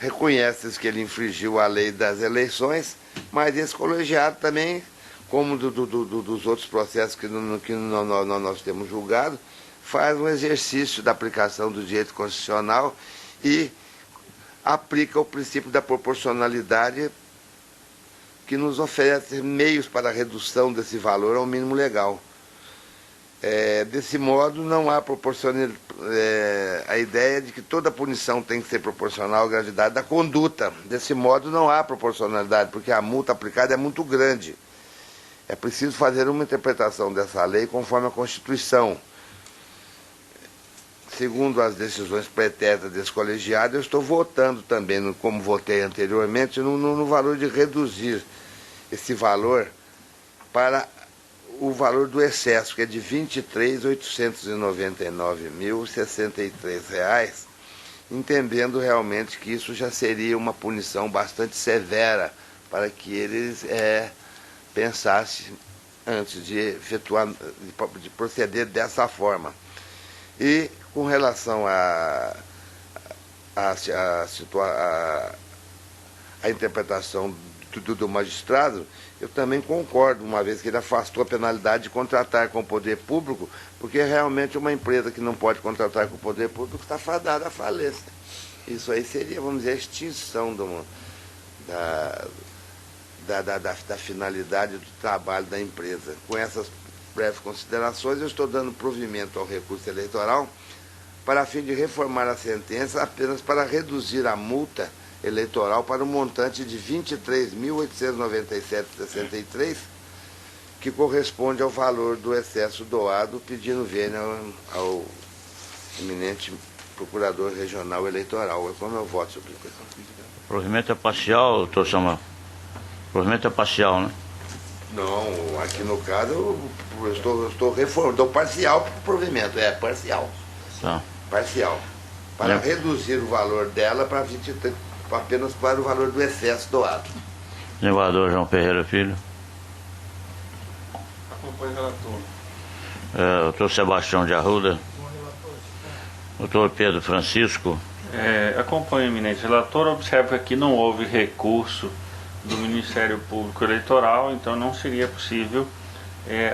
Speaker 4: Reconhece-se que ele infringiu a lei das eleições, mas esse colegiado também, como dos outros processos que nós temos julgado, faz um exercício da aplicação do direito constitucional e aplica o princípio da proporcionalidade, que nos oferece meios para a redução desse valor ao mínimo legal. Desse modo, não há proporcionalidade. A ideia de que toda punição tem que ser proporcional à gravidade da conduta. Desse modo, não há proporcionalidade, porque a multa aplicada é muito grande. É preciso fazer uma interpretação dessa lei conforme a Constituição. Segundo as decisões pretéritas desse colegiado, eu estou votando também, como votei anteriormente, no valor de reduzir esse valor para o valor do excesso, que é de R$ 23.899.063, entendendo realmente que isso já seria uma punição bastante severa para que eles pensassem antes de efetuar, de proceder dessa forma. E com relação à interpretação espírito do magistrado, eu também concordo, uma vez que ele afastou a penalidade de contratar com o poder público, porque realmente uma empresa que não pode contratar com o poder público está fadada à falência. Isso aí seria, vamos dizer, a extinção da finalidade do trabalho da empresa. Com essas breves considerações, eu estou dando provimento ao recurso eleitoral para a fim de reformar a sentença apenas para reduzir a multa eleitoral para um montante de R$ 23.897,63, que corresponde ao valor do excesso doado, pedindo vênia ao eminente procurador regional eleitoral. É como eu voto sobre isso.
Speaker 1: O provimento é parcial, doutor Samuel? O provimento é parcial, né?
Speaker 4: Não, aqui no caso eu estou reformando, dou parcial para o provimento, parcial.
Speaker 1: Tá.
Speaker 4: Parcial. Para reduzir o valor dela para 23, apenas para o valor do excesso doado.
Speaker 1: Desembargador João Ferreira Filho.
Speaker 7: Acompanhe o relator.
Speaker 1: Doutor Sebastião de Arruda. Doutor Pedro Francisco.
Speaker 6: Acompanho o eminente relator, observo que aqui não houve recurso do Ministério Público Eleitoral, então não seria possível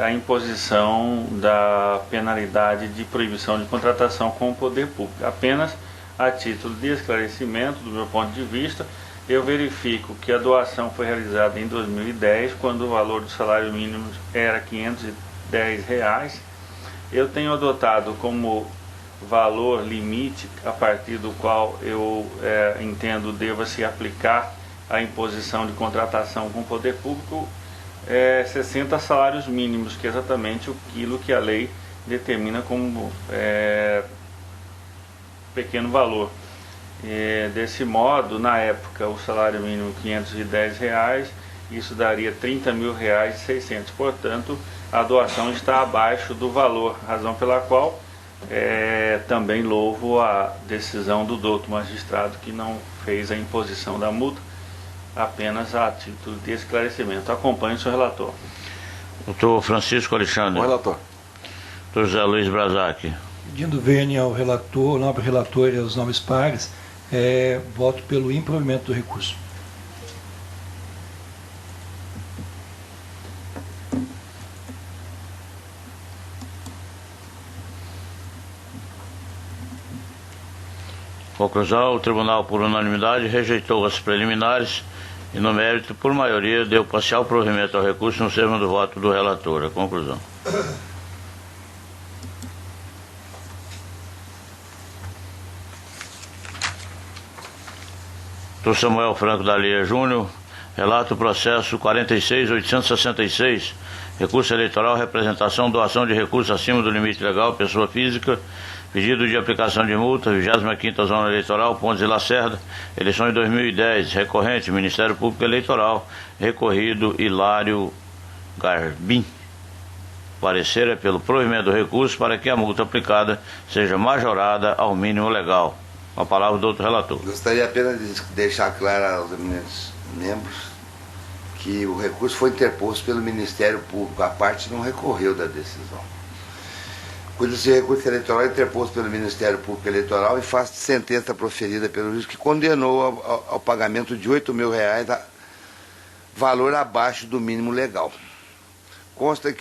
Speaker 6: a imposição da penalidade de proibição de contratação com o poder público. Apenas a título de esclarecimento, do meu ponto de vista, eu verifico que a doação foi realizada em 2010, quando o valor do salário mínimo era R$ 510. Eu tenho adotado como valor limite a partir do qual eu entendo deva se aplicar a imposição de contratação com o poder público 60 salários mínimos, que é exatamente aquilo que a lei determina como pequeno valor. Desse modo, na época, o salário mínimo R$ 510, isso daria R$ 30.600. Portanto, a doação está abaixo do valor, razão pela qual também louvo a decisão do douto magistrado que não fez a imposição da multa, apenas a título de esclarecimento. Acompanhe o seu relator.
Speaker 1: Doutor Francisco Alexandre.
Speaker 2: O relator.
Speaker 1: Doutor José Luiz Brazac.
Speaker 5: Pedindo vênia ao relator, ao nobre relator e aos nobres pares, voto pelo improvimento do recurso.
Speaker 1: Conclusão, o tribunal, por unanimidade, rejeitou as preliminares e, no mérito, por maioria, deu parcial provimento ao recurso no termo do voto do relator. A conclusão. Doutor Samuel Franco da Leia Júnior, relato o processo 46.866, recurso eleitoral, representação, doação de recursos acima do limite legal, pessoa física, pedido de aplicação de multa, 25ª Zona Eleitoral, Pontes e Lacerda, eleições 2010, recorrente, Ministério Público Eleitoral, recorrido Hilário Garbim. Parecer é pelo provimento do recurso para que a multa aplicada seja majorada ao mínimo legal. A palavra do outro relator.
Speaker 4: Gostaria apenas de deixar claro aos eminentes membros que o recurso foi interposto pelo Ministério Público, a parte não recorreu da decisão. Cuida-se de recurso eleitoral interposto pelo Ministério Público Eleitoral em face de sentença proferida pelo juiz que condenou ao pagamento de R$ 8.000, valor abaixo do mínimo legal. Consta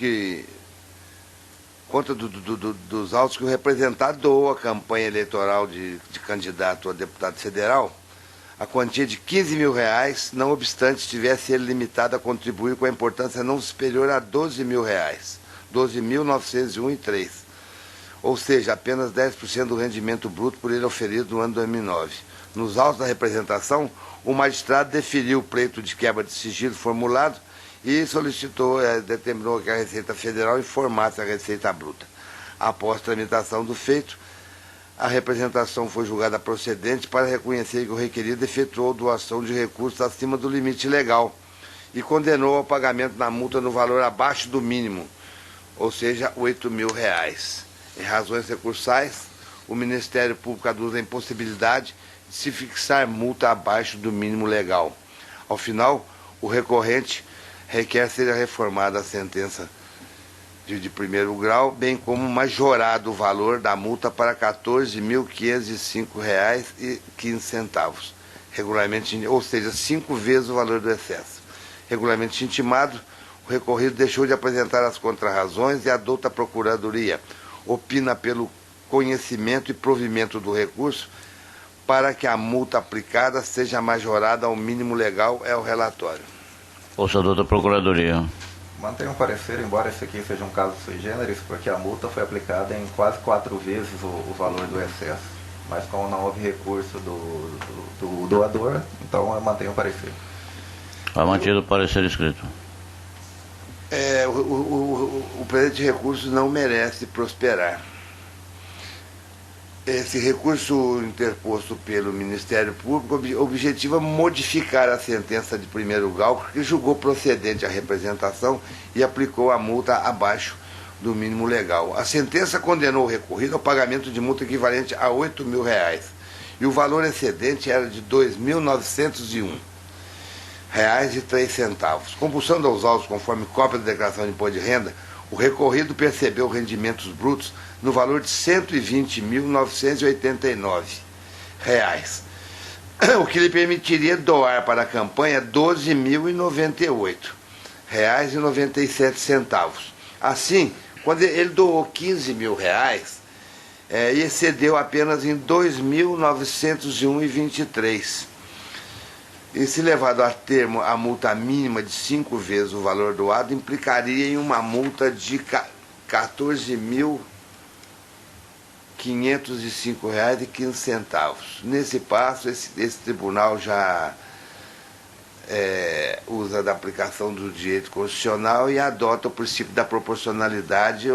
Speaker 4: dos autos que o representado doou à campanha eleitoral de candidato a deputado federal a quantia de R$ 15.000, não obstante tivesse ele limitado a contribuir com a importância não superior a R$ 12.000, R$ 12.901,03, ou seja, apenas 10% do rendimento bruto por ele oferido no ano 2009. Nos autos da representação, o magistrado deferiu o pleito de quebra de sigilo formulado e determinou que a Receita Federal informasse a Receita Bruta. Após tramitação do feito, a representação foi julgada procedente para reconhecer que o requerido efetuou doação de recursos acima do limite legal e condenou ao pagamento da multa no valor abaixo do mínimo, ou seja, R$ 8.000. Em razões recursais, o Ministério Público aduz a impossibilidade de se fixar multa abaixo do mínimo legal. Ao final, o recorrente requer seja reformada a sentença de primeiro grau, bem como majorado o valor da multa para R$ 14.505,15, regularmente, ou seja, 5 vezes o valor do excesso. regularmente intimado, o recorrido deixou de apresentar as contrarrazões e a douta Procuradoria opina pelo conhecimento e provimento do recurso para que a multa aplicada seja majorada ao mínimo legal, é o relatório.
Speaker 1: Ouça a douta Procuradoria.
Speaker 3: Mantenho um parecer, embora esse aqui seja um caso sui generis, porque a multa foi aplicada em quase 4 vezes o valor do excesso. Mas como não houve recurso do doador, então eu mantenho o parecer.
Speaker 1: Vai mantido o parecer escrito.
Speaker 4: O presente recurso não merece prosperar. Esse recurso interposto pelo Ministério Público objetiva modificar a sentença de primeiro grau que julgou procedente a representação e aplicou a multa abaixo do mínimo legal. A sentença condenou o recorrido ao pagamento de multa equivalente a R$ 8.000 e o valor excedente era de R$ 2.901,03. Compulsando aos autos conforme cópia da declaração de imposto de renda, o recorrido percebeu rendimentos brutos no valor de R$ 120.989, o que lhe permitiria doar para a campanha R$ 12.098,97. Assim, quando ele doou R$ 15.000, e excedeu apenas em R$ 2.901,23. E se levado a termo a multa mínima de 5 vezes o valor doado, implicaria em uma multa de R$ 14.505,15. Nesse passo, esse tribunal já usa da aplicação do direito constitucional e adota o princípio da proporcionalidade,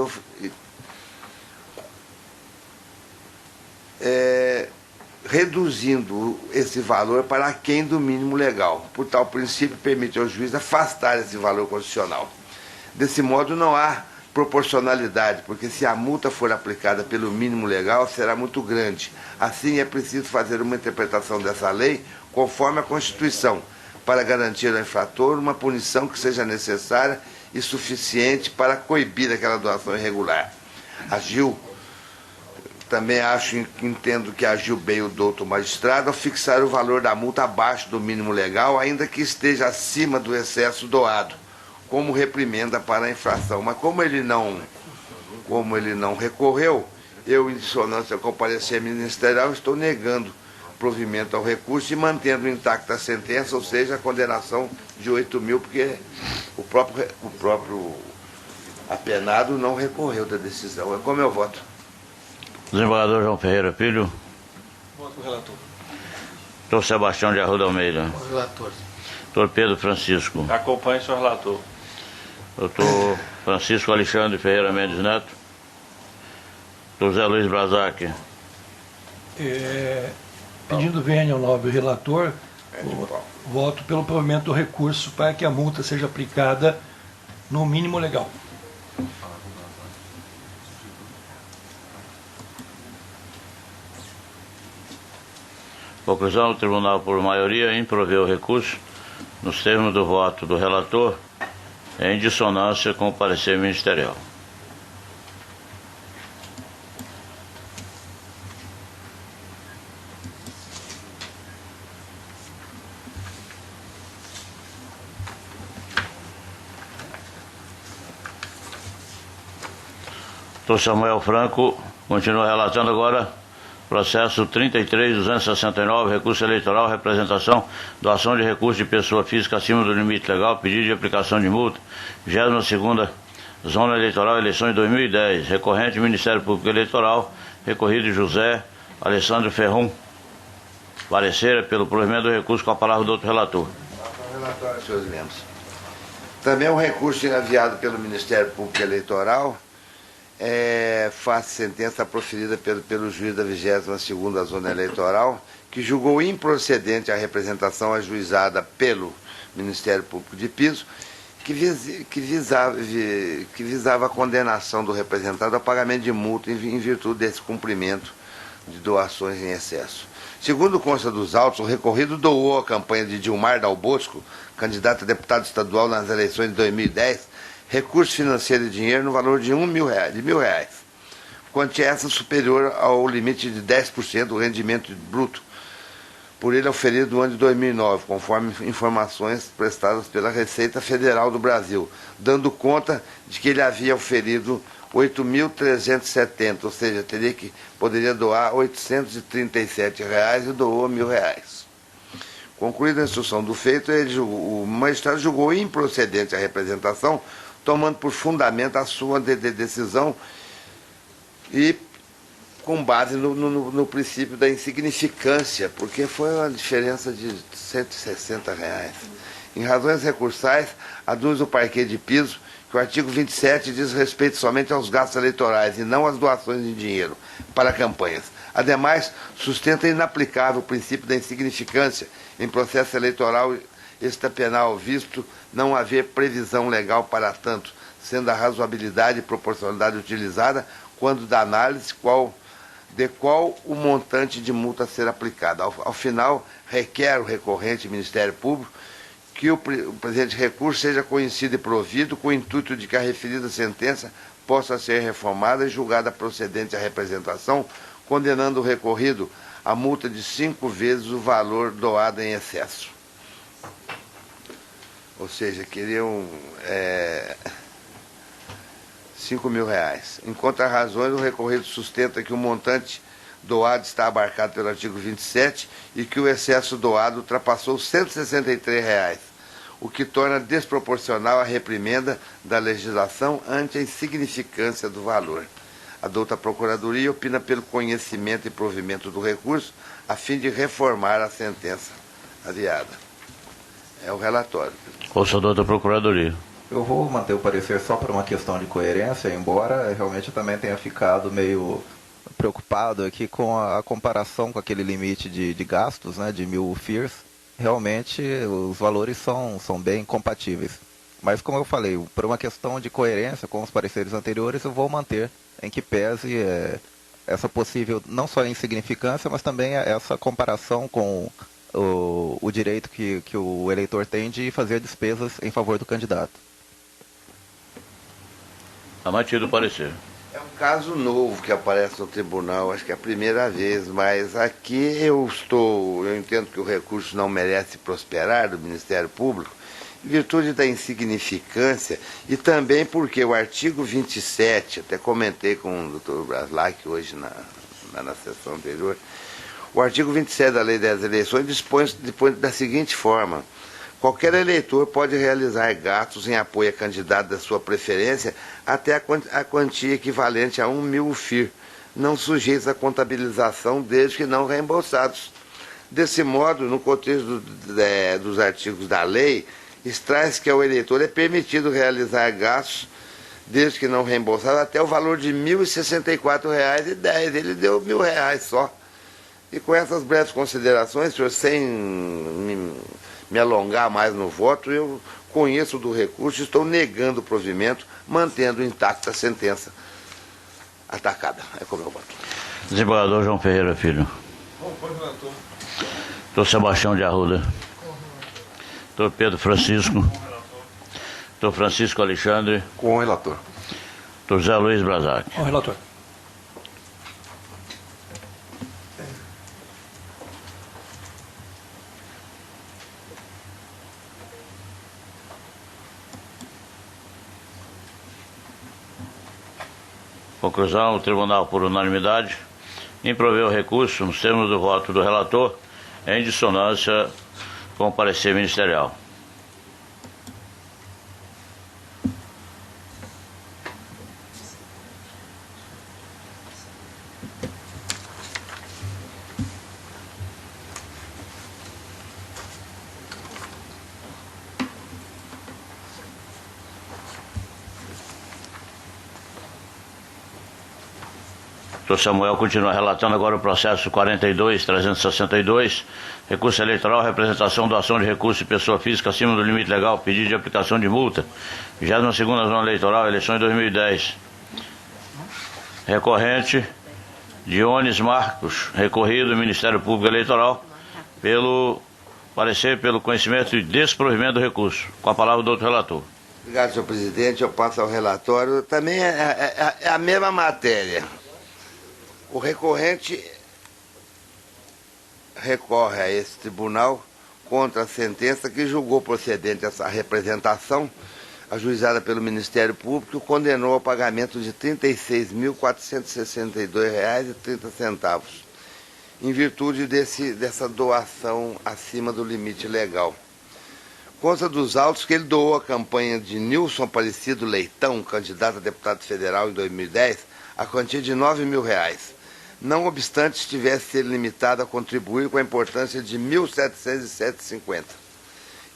Speaker 4: reduzindo esse valor para aquém do mínimo legal. Por tal princípio, permite ao juiz afastar esse valor constitucional. Desse modo, não há proporcionalidade, porque se a multa for aplicada pelo mínimo legal, será muito grande. Assim, é preciso fazer uma interpretação dessa lei conforme a Constituição, para garantir ao infrator uma punição que seja necessária e suficiente para coibir aquela doação irregular. Também entendo que agiu bem o douto magistrado ao fixar o valor da multa abaixo do mínimo legal, ainda que esteja acima do excesso doado, como reprimenda para a infração. Mas como ele não recorreu, eu, em dissonância com o parecer ministerial, estou negando provimento ao recurso e mantendo intacta a sentença, ou seja, a condenação de 8.000, porque o próprio apenado não recorreu da decisão. É como eu voto.
Speaker 1: Desembargador João Ferreira Filho.
Speaker 7: Voto com o relator.
Speaker 1: Doutor Sebastião de Arruda Almeida.
Speaker 7: Com o relator.
Speaker 1: Doutor Pedro Francisco.
Speaker 6: Acompanhe o senhor relator.
Speaker 1: Doutor Francisco Alexandre Ferreira Mendes Neto. Doutor Zé Luiz Brazac.
Speaker 5: Pedindo venha ao nobre relator, voto pelo provimento do recurso para que a multa seja aplicada no mínimo legal.
Speaker 1: Conclusão, o tribunal, por maioria, improveu o recurso nos termos do voto do relator, em dissonância com o parecer ministerial. Doutor Samuel Franco continua relatando agora processo 33.269, recurso eleitoral, representação, doação de recurso de pessoa física acima do limite legal, pedido de aplicação de multa, 22ª Zona Eleitoral, eleições de 2010, recorrente Ministério Público Eleitoral, recorrido José Alessandro Ferrum. Parecer pelo provimento do recurso, com a palavra do outro relator.
Speaker 4: Relatório, senhores membros. Também um recurso enviado pelo Ministério Público Eleitoral, face sentença proferida pelo juiz da 22ª Zona Eleitoral, que julgou improcedente a representação ajuizada pelo Ministério Público de Piso, que visava a condenação do representado ao pagamento de multa em virtude desse cumprimento de doações em excesso. Segundo consta dos autos, o recorrido doou a campanha de Dilmar Dal Bosco, candidato a deputado estadual nas eleições de 2010, recurso financeiro e dinheiro no valor de R$1.000, quantia essa superior ao limite de 10% do rendimento bruto por ele auferido no ano de 2009, conforme informações prestadas pela Receita Federal do Brasil, dando conta de que ele havia auferido 8.370, ou seja, poderia doar R$ 837 e doou R$ 1.000. Concluída a instrução do feito, o magistrado julgou improcedente a representação, tomando por fundamento a sua decisão e com base no princípio da insignificância, porque foi uma diferença de R$ 160. Em razões recursais, aduz o parquê de piso que o artigo 27 diz respeito somente aos gastos eleitorais e não às doações de dinheiro para campanhas. Ademais, sustenta inaplicável o princípio da insignificância em processo eleitoral extrapenal, visto não haver previsão legal para tanto, sendo a razoabilidade e proporcionalidade utilizada quando da análise de qual o montante de multa a ser aplicado. Ao final, requer o recorrente Ministério Público que o presente recurso seja conhecido e provido com o intuito de que a referida sentença possa ser reformada e julgada procedente à representação, condenando o recorrido a multa de 5 vezes o valor doado em excesso. Ou seja, queriam R$5.000. Em contrarrazões, o recorrido sustenta que o montante doado está abarcado pelo artigo 27 e que o excesso doado ultrapassou R$ 163, o que torna desproporcional a reprimenda da legislação ante a insignificância do valor. A douta Procuradoria opina pelo conhecimento e provimento do recurso a fim de reformar a sentença adiada. É o relatório.
Speaker 1: Ouça a douta Procuradoria.
Speaker 3: Eu vou manter o parecer só por uma questão de coerência, embora realmente eu também tenha ficado meio preocupado aqui com a comparação com aquele limite de gastos, né, de 1.000 FIRs. Realmente os valores são bem compatíveis. Mas como eu falei, por uma questão de coerência com os pareceres anteriores, eu vou manter em que pese essa possível, não só insignificância, mas também essa comparação com o direito que o eleitor tem de fazer despesas em favor do candidato.
Speaker 1: Está mantido o parecer.
Speaker 4: É um caso novo que aparece no tribunal, acho que é a primeira vez, mas aqui eu entendo que o recurso não merece prosperar do Ministério Público, em virtude da insignificância e também porque o artigo 27, até comentei com o Dr. Braslac hoje na sessão anterior, o artigo 27 da Lei das Eleições dispõe da seguinte forma: qualquer eleitor pode realizar gastos em apoio a candidato da sua preferência até a quantia equivalente a 1.000 FIR, não sujeitos à contabilização desde que não reembolsados. Desse modo, no contexto dos artigos da lei, extrai-se que ao eleitor é permitido realizar gastos, desde que não reembolsados, até o valor de R$ 1.064,10. Ele deu R$ 1.000 só. E com essas breves considerações, senhor, sem me alongar mais no voto, eu conheço do recurso e estou negando o provimento, mantendo intacta a sentença atacada. É como eu voto.
Speaker 1: Desembargador João Ferreira Filho. Doutor Sebastião de Arruda. Doutor Pedro Francisco. Doutor Francisco Alexandre.
Speaker 2: Com o relator.
Speaker 1: Doutor José Luiz Brasac.
Speaker 5: Com o relator.
Speaker 1: Conclusão, o tribunal, por unanimidade, improveu o recurso nos termos do voto do relator, em dissonância com o parecer ministerial. Doutor Samuel continua relatando agora o processo 42.362, recurso eleitoral, representação, doação de recurso de pessoa física acima do limite legal, pedido de aplicação de multa, 22ª Zona Eleitoral, eleições 2010. Recorrente, Dionis Marcos, recorrido do Ministério Público Eleitoral, pelo parecer, pelo conhecimento e desprovimento do recurso. Com a palavra do outro relator.
Speaker 4: Obrigado, senhor presidente. Eu passo ao relatório. Também é a mesma matéria. O recorrente recorre a esse tribunal contra a sentença que julgou procedente essa representação, ajuizada pelo Ministério Público, condenou ao pagamento de R$ 36.462,30, em virtude dessa doação acima do limite legal. Consta dos autos que ele doou a campanha de Nilson Aparecido Leitão, candidato a deputado federal em 2010, a quantia de R$ 9.000, não obstante estivesse sido limitado a contribuir com a importância de R$ 1.707,50.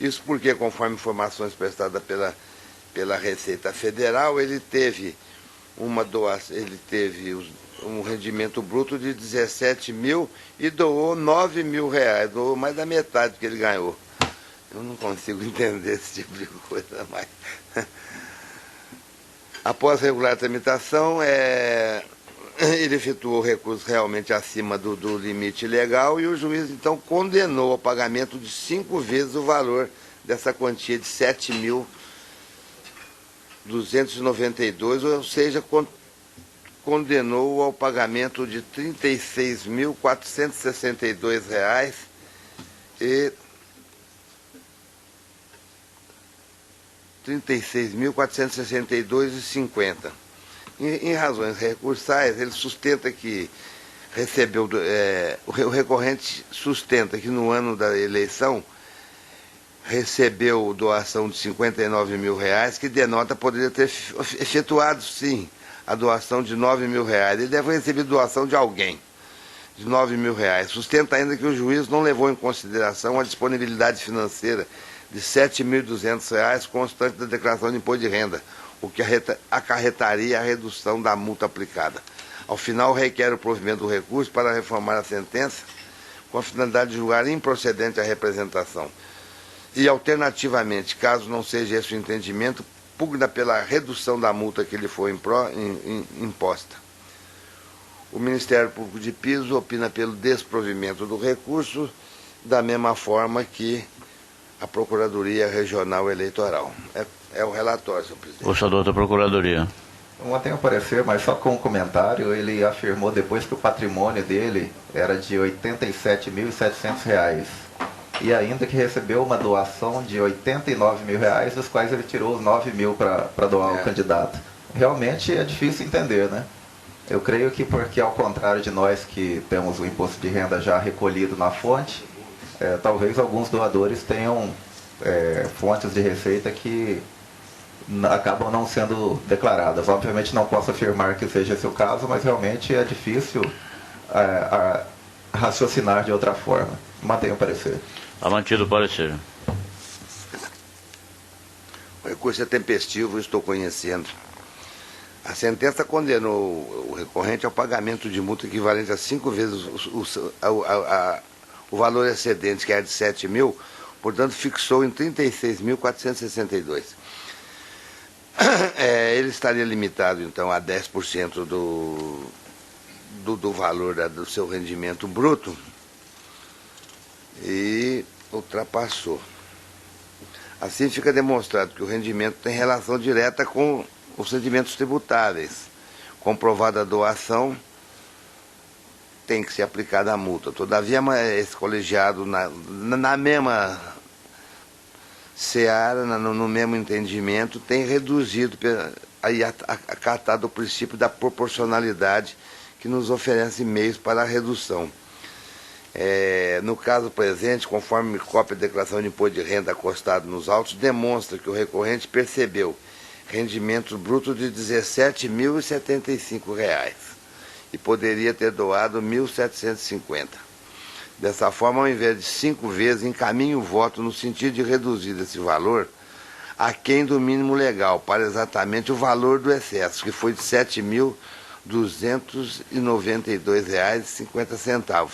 Speaker 4: Isso porque, conforme informações prestadas pela Receita Federal, ele teve uma doação, um rendimento bruto de 17 mil e doou 9 mil reais, doou mais da metade do que ele ganhou. Eu não consigo entender esse tipo de coisa mais. Após regular a tramitação, ele efetuou recurso realmente acima do limite legal e o juiz então condenou ao pagamento de 5 vezes o valor dessa quantia de 7.292, ou seja, condenou ao pagamento de R$ 36.462,50. R$ 36.462,50. Em razões recursais, ele sustenta que recebeu, o recorrente sustenta que no ano da eleição recebeu doação de R$ 59.000, que denota poderia ter efetuado, sim, a doação de R$ 9.000. Ele deve receber doação de alguém, de R$ 9.000. Sustenta ainda que o juiz não levou em consideração a disponibilidade financeira de R$ 7.200 constante da declaração de imposto de renda, o que acarretaria a redução da multa aplicada. Ao final, requer o provimento do recurso para reformar a sentença, com a finalidade de julgar improcedente a representação. E, alternativamente, caso não seja esse o entendimento, pugna pela redução da multa que lhe foi imposta. O Ministério Público de Piso opina pelo desprovimento do recurso, da mesma forma que a Procuradoria Regional Eleitoral. É o relatório, senhor presidente.
Speaker 1: Gostador da Procuradoria.
Speaker 3: Eu mantenho o parecer, mas só com um comentário. Ele afirmou depois que o patrimônio dele era de R$ 87.700 e ainda que recebeu uma doação de R$ 89.000, dos quais ele tirou os 9 mil para doar ao candidato. Realmente é difícil entender, né? Eu creio que porque, ao contrário de nós que temos o imposto de renda já recolhido na fonte, talvez alguns doadores tenham fontes de receita que acabam não sendo declaradas. Obviamente não posso afirmar que seja esse o caso, mas realmente é difícil raciocinar de outra forma. Mantenho o parecer.
Speaker 1: Está mantido o parecer.
Speaker 4: O recurso é tempestivo, estou conhecendo. A sentença condenou o recorrente ao pagamento de multa equivalente a 5 vezes o valor excedente, que era de 7 mil, portanto fixou em 36.462. Ele estaria limitado, então, a 10% do valor do seu rendimento bruto e ultrapassou. Assim fica demonstrado que o rendimento tem relação direta com os rendimentos tributáveis. Comprovada a doação, tem que ser aplicada a multa. Todavia, esse colegiado, na mesma seara, no mesmo entendimento, tem reduzido, acatado o princípio da proporcionalidade, que nos oferece meios para a redução. No caso presente, conforme cópia da declaração de imposto de renda acostado nos autos, demonstra que o recorrente percebeu rendimentos brutos de R$ 17.075 e poderia ter doado R$ 1.750. Dessa forma, ao invés de 5 vezes, encaminha o voto no sentido de reduzir esse valor aquém do mínimo legal, para exatamente o valor do excesso, que foi de R$ 7.292,50,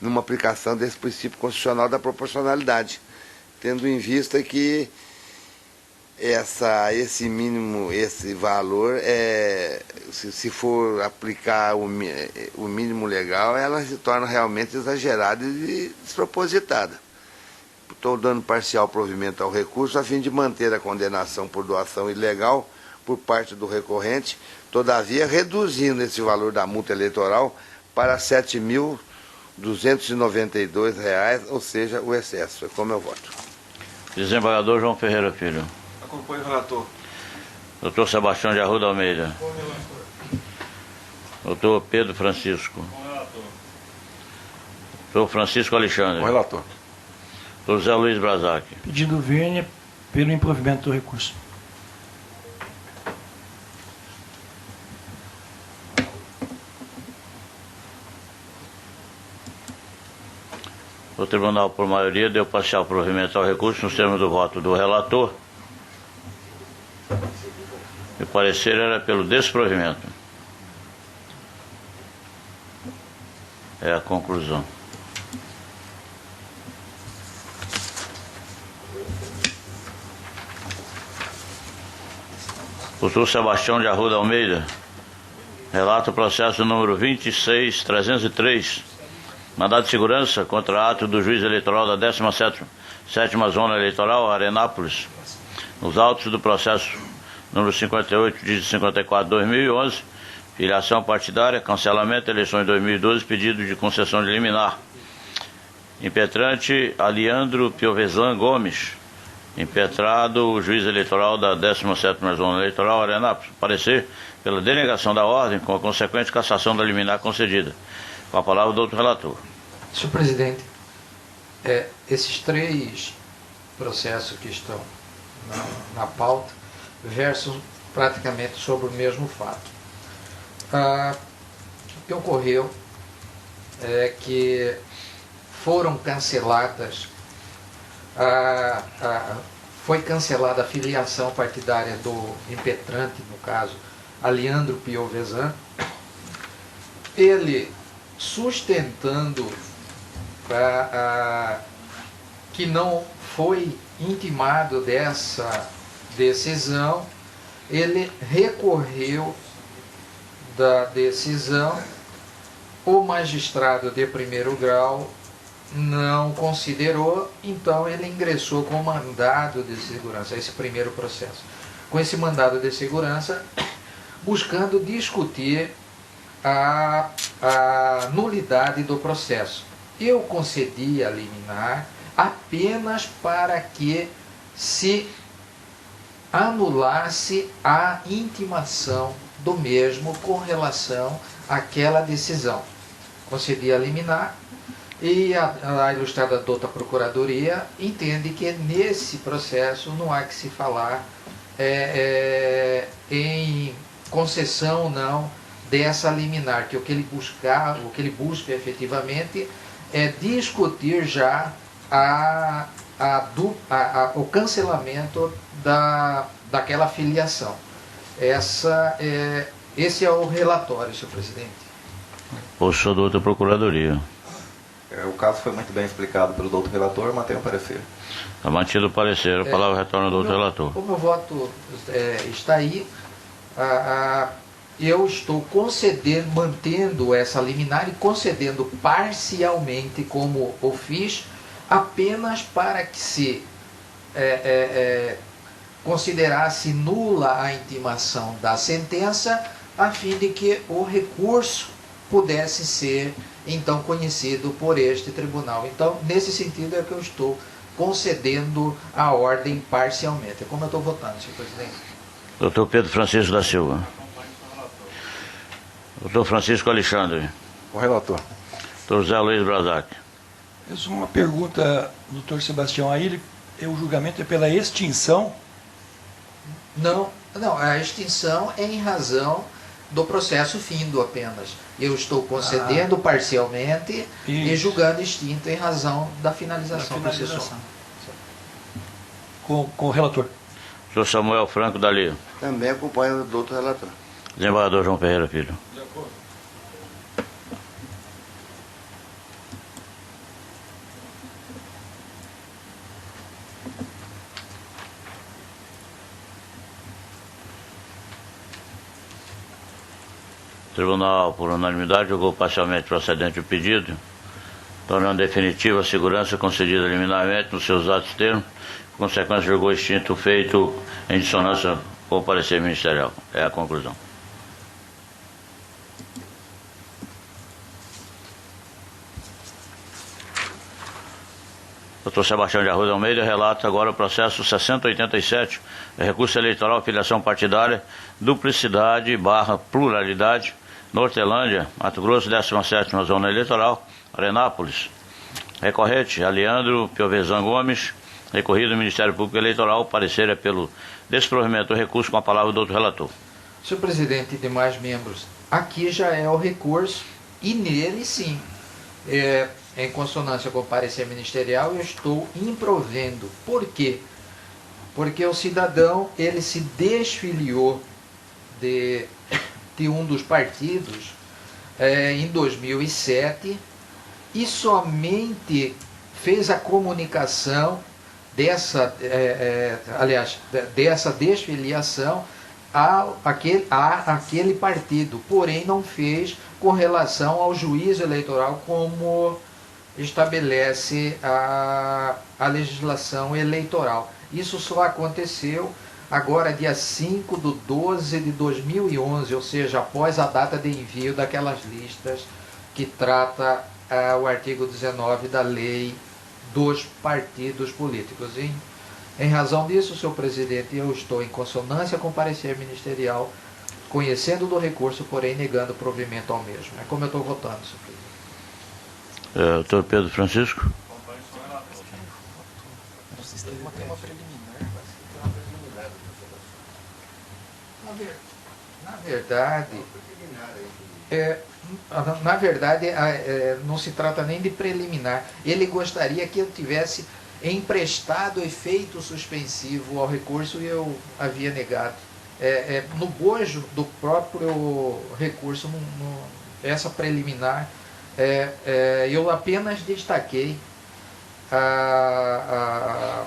Speaker 4: numa aplicação desse princípio constitucional da proporcionalidade, tendo em vista que esse valor, se for aplicar o mínimo legal, ela se torna realmente exagerada e despropositada. Estou dando parcial provimento ao recurso a fim de manter a condenação por doação ilegal por parte do recorrente, todavia reduzindo esse valor da multa eleitoral para R$ 7.292,50. R$ 292, ou seja, o excesso. É como eu voto.
Speaker 1: Desembargador João Ferreira Filho.
Speaker 2: Acompanho o relator.
Speaker 1: Doutor Sebastião de Arruda Almeida. Doutor Pedro Francisco. Doutor Francisco Alexandre.
Speaker 2: Com o relator.
Speaker 1: Doutor Zé Luiz Brazac.
Speaker 5: Pedido vênia pelo improvimento do recurso.
Speaker 1: O tribunal, por maioria, deu parcial provimento ao recurso nos termos do voto do relator. O parecer era pelo desprovimento. É a conclusão. Doutor Sebastião de Arruda Almeida relata o processo número 26303, mandado de segurança contra ato do juiz eleitoral da 17ª Zona Eleitoral, Arenápolis, nos autos do processo número 58 de 54/2011, filiação partidária, cancelamento, eleições 2012, pedido de concessão de liminar. Impetrante Aliandro Piovesan Gomes, impetrado o juiz eleitoral da 17ª Zona Eleitoral, Arenápolis, parecer pela denegação da ordem com a consequente cassação da liminar concedida. Com a palavra o doutor relator.
Speaker 7: Senhor presidente, esses 3 processos que estão na pauta versam praticamente sobre o mesmo fato. O que ocorreu é que foram canceladas, foi cancelada a filiação partidária do impetrante, no caso, Aliandro Piovesan, ele sustentando que não foi intimado dessa decisão, ele recorreu da decisão, o magistrado de primeiro grau não considerou, então ele ingressou com mandado de segurança, esse primeiro processo. Com esse mandado de segurança, buscando discutir a nulidade do processo. Eu concedi a liminar apenas para que se anulasse a intimação do mesmo com relação àquela decisão. Concedi a liminar e a ilustrada douta Procuradoria entende que nesse processo não há que se falar em concessão ou não dessa liminar, que o que ele busca efetivamente é discutir já o cancelamento daquela filiação. Esse é o relatório, senhor presidente.
Speaker 1: Professor doutor Procuradoria.
Speaker 3: O caso foi muito bem explicado pelo doutor relator, mantenho o parecer.
Speaker 1: Está mantido o parecer. A palavra retorna ao doutor relator.
Speaker 7: O meu voto está aí. Eu estou concedendo, mantendo essa liminar e concedendo parcialmente, como eu fiz, apenas para que se considerasse nula a intimação da sentença, a fim de que o recurso pudesse ser então conhecido por este tribunal. Então, nesse sentido é que eu estou concedendo a ordem parcialmente. É como eu estou votando, senhor presidente.
Speaker 1: Doutor Pedro Francisco da Silva. Doutor Francisco Alexandre.
Speaker 2: Com o relator.
Speaker 1: Doutor Zé Luiz Brazac.
Speaker 5: Uma pergunta, doutor Sebastião, aí o julgamento é pela extinção?
Speaker 7: Não, a extinção é em razão do processo findo apenas. Eu estou concedendo parcialmente e julgando extinto em razão da finalização processual.
Speaker 5: Com o relator.
Speaker 1: Senhor Samuel Franco Dali.
Speaker 4: Também acompanho o doutor relator.
Speaker 1: Desembargador João Ferreira Filho.
Speaker 2: De acordo.
Speaker 1: O tribunal, por unanimidade, julgou parcialmente procedente o pedido, tornando definitiva a segurança concedida liminarmente nos seus atos termos, por consequência, julgou extinto o feito em dissonância com o parecer ministerial. É a conclusão. Dr. Sebastião de Arruda Almeida relata agora o processo 6087, recurso eleitoral, filiação partidária, duplicidade / pluralidade, Nortelândia, Mato Grosso, 17ª Zona Eleitoral, Arenápolis. Recorrente, Aleandro Piovesan Gomes, recorrido ao Ministério Público Eleitoral, parecer é pelo desprovimento do recurso, com a palavra do outro relator.
Speaker 7: Senhor presidente e demais membros, aqui já é o recurso e nele sim, em consonância com o parecer ministerial, eu estou improvendo. Por quê? Porque o cidadão, ele se desfiliou de um dos partidos em 2007 e somente fez a comunicação dessa desfiliação àquele partido, porém não fez com relação ao juízo eleitoral como estabelece a legislação eleitoral. Isso só aconteceu agora dia 5/12/2011, ou seja, após a data de envio daquelas listas que trata o artigo 19 da lei dos partidos políticos. Em razão disso, senhor presidente, eu estou em consonância com o parecer ministerial, conhecendo do recurso, porém negando o provimento ao mesmo. É como eu estou votando, senhor presidente.
Speaker 1: Doutor Pedro Francisco.
Speaker 7: Na verdade, não se trata nem de preliminar. Ele gostaria que eu tivesse emprestado efeito suspensivo ao recurso e eu havia negado. No bojo do próprio recurso, essa preliminar, eu apenas destaquei a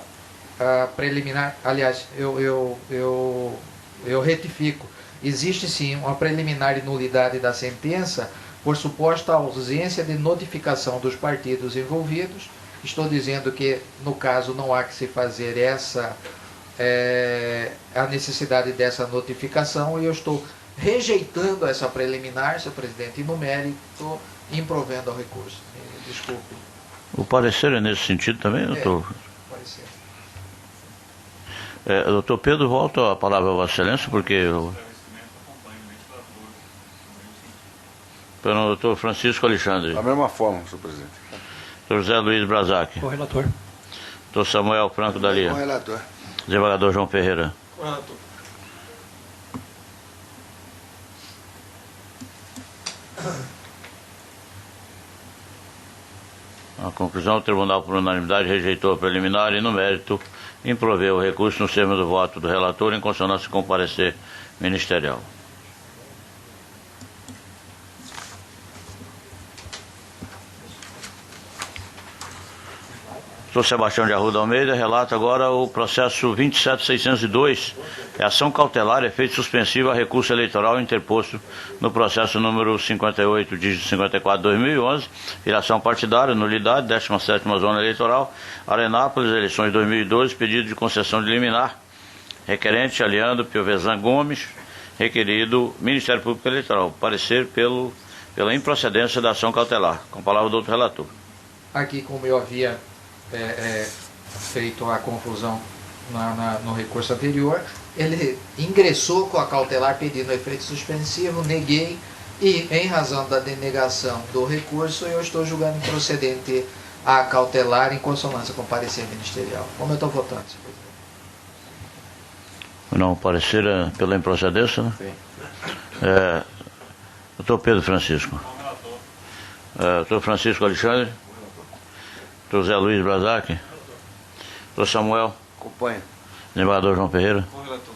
Speaker 7: preliminar. Aliás, eu retifico. Existe sim uma preliminar de nulidade da sentença por suposta ausência de notificação dos partidos envolvidos. Estou dizendo que, no caso, não há que se fazer a necessidade dessa notificação e eu estou rejeitando essa preliminar, senhor presidente, e no mérito improvendo ao recurso. Desculpe.
Speaker 1: O parecer é nesse sentido também, doutor?
Speaker 7: Parecer.
Speaker 1: Doutor Pedro, volto a palavra a Vossa Excelência, porque... Pelo doutor Francisco Alexandre.
Speaker 2: Da mesma forma, senhor presidente.
Speaker 1: Doutor José Luiz Brazac.
Speaker 5: Com o relator.
Speaker 1: Doutor Samuel Franco Dalia.
Speaker 4: Com o relator.
Speaker 1: Desembargador João Ferreira.
Speaker 5: Com o relator.
Speaker 1: A conclusão, o Tribunal, por unanimidade, rejeitou a preliminar e, no mérito, improveu o recurso no termo do voto do relator em consonância com o parecer ministerial. Doutor Sebastião de Arruda Almeida relata agora o processo 27602, ação cautelar, efeito suspensivo a recurso eleitoral interposto no processo número 58, dígito 54/2011, filiação partidária, nulidade, 17ª Zona Eleitoral, Arenápolis, eleições 2012, pedido de concessão de liminar, requerente Aleandro Piovesan Gomes, requerido Ministério Público Eleitoral, parecer pela improcedência da ação cautelar. Com a palavra do outro relator.
Speaker 7: Aqui, como eu havia feito a confusão no recurso anterior, ele ingressou com a cautelar pedindo efeito suspensivo, neguei, e em razão da denegação do recurso, eu estou julgando improcedente a cautelar em consonância com o parecer ministerial. Como eu estou votando, senhor presidente?
Speaker 1: Não, parecer pela improcedência, né?
Speaker 7: Sim.
Speaker 1: Doutor Pedro Francisco. Doutor Francisco Alexandre. Doutor Zé Luiz Brazac. Doutor Samuel.
Speaker 4: Acompanho.
Speaker 1: Desembargador João Ferreira.
Speaker 5: Com o relator.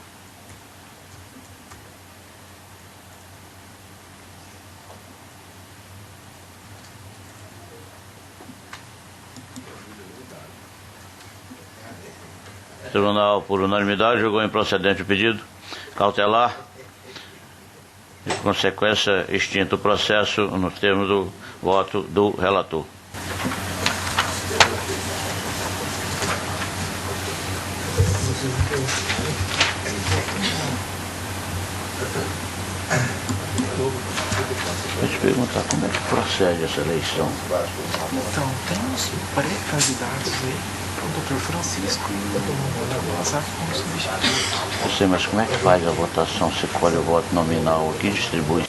Speaker 1: O Tribunal, por unanimidade, julgou improcedente o pedido cautelar e, por consequência, extinto o processo nos termos do voto do relator. Vou te perguntar, como é que procede essa eleição?
Speaker 8: Então, tem uns pré-candidatos aí, o Dr. Francisco e o Dr. Lazar como substituto.
Speaker 1: Eu sei, mas como é que faz a votação? Você colhe o voto nominal aqui e distribui?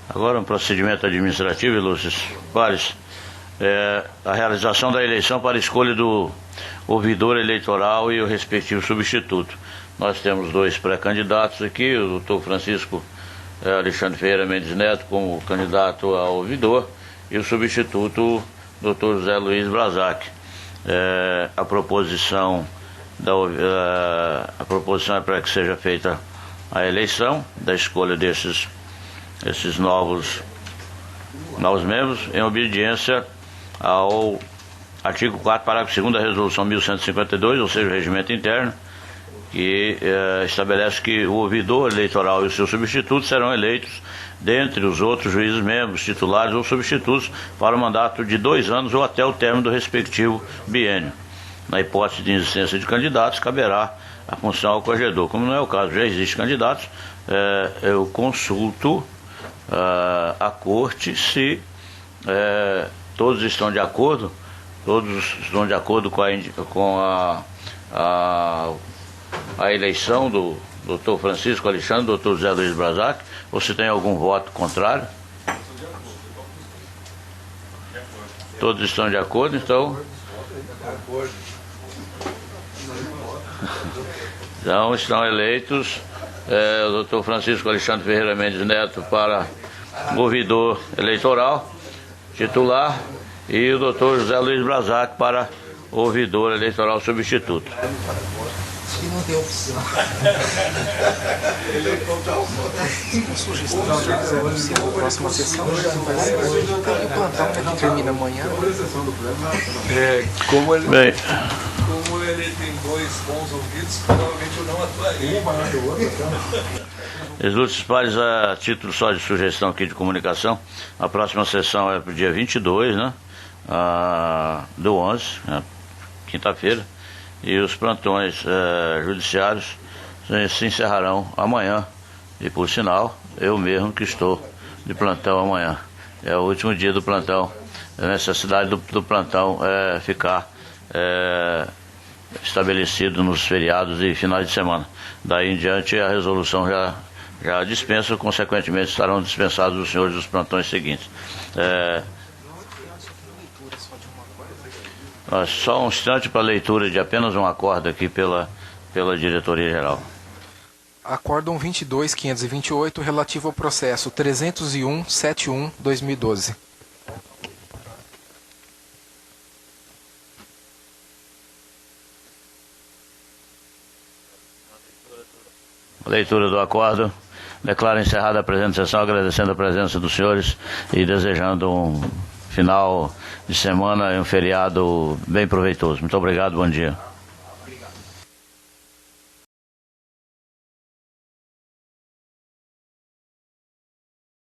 Speaker 1: Agora um procedimento administrativo, Lúcio Pares, a realização da eleição para a escolha do ouvidor eleitoral e o respectivo substituto. Nós temos 2 pré-candidatos aqui, o doutor Francisco Alexandre Ferreira Mendes Neto como candidato a ouvidor e o substituto, o doutor José Luiz Brazac. A proposição é para que seja feita a eleição da escolha esses novos membros, em obediência ao artigo 4, parágrafo 2º da Resolução 1152, ou seja, o regimento interno, que estabelece que o ouvidor eleitoral e o seu substituto serão eleitos dentre os outros juízes membros, titulares ou substitutos para um mandato de 2 anos ou até o término do respectivo biênio. Na hipótese de existência de candidatos, caberá a função ao corregedor. Como não é o caso, já existem candidatos, eu consulto a corte se todos estão de acordo com a eleição do doutor Francisco Alexandre, doutor José Luiz Brazac, ou se tem algum voto contrário. Todos estão de acordo, então estão eleitos o doutor Francisco Alexandre Ferreira Mendes Neto para ouvidor eleitoral titular e o doutor José Luiz Brazac para ouvidor eleitoral substituto.
Speaker 7: Acho que não tem opção.
Speaker 8: Uma sugestão, se quiser, na próxima sessão, já vai ser hoje. E o plantão, né, que termina amanhã.
Speaker 2: Como ele
Speaker 9: tem 2 bons ouvidos, provavelmente eu não atuaria.
Speaker 1: Lúcio Pares, a título só de sugestão aqui de comunicação, a próxima sessão é para o dia 22, né? Do 11, quinta-feira, e os plantões judiciários se encerrarão amanhã. E por sinal, eu mesmo que estou de plantão amanhã. É o último dia do plantão. A necessidade do plantão ficar estabelecido nos feriados e finais de semana. Daí em diante a resolução já dispensa, consequentemente estarão dispensados os senhores dos plantões seguintes. Só um instante para a leitura de apenas um acordo aqui pela diretoria geral.
Speaker 8: Acórdão 22.528, relativo ao processo 301.71/2012.
Speaker 1: Leitura do acordo. Declaro encerrada a presente sessão, agradecendo a presença dos senhores e desejando um final de semana e um feriado bem proveitoso. Muito obrigado, bom dia.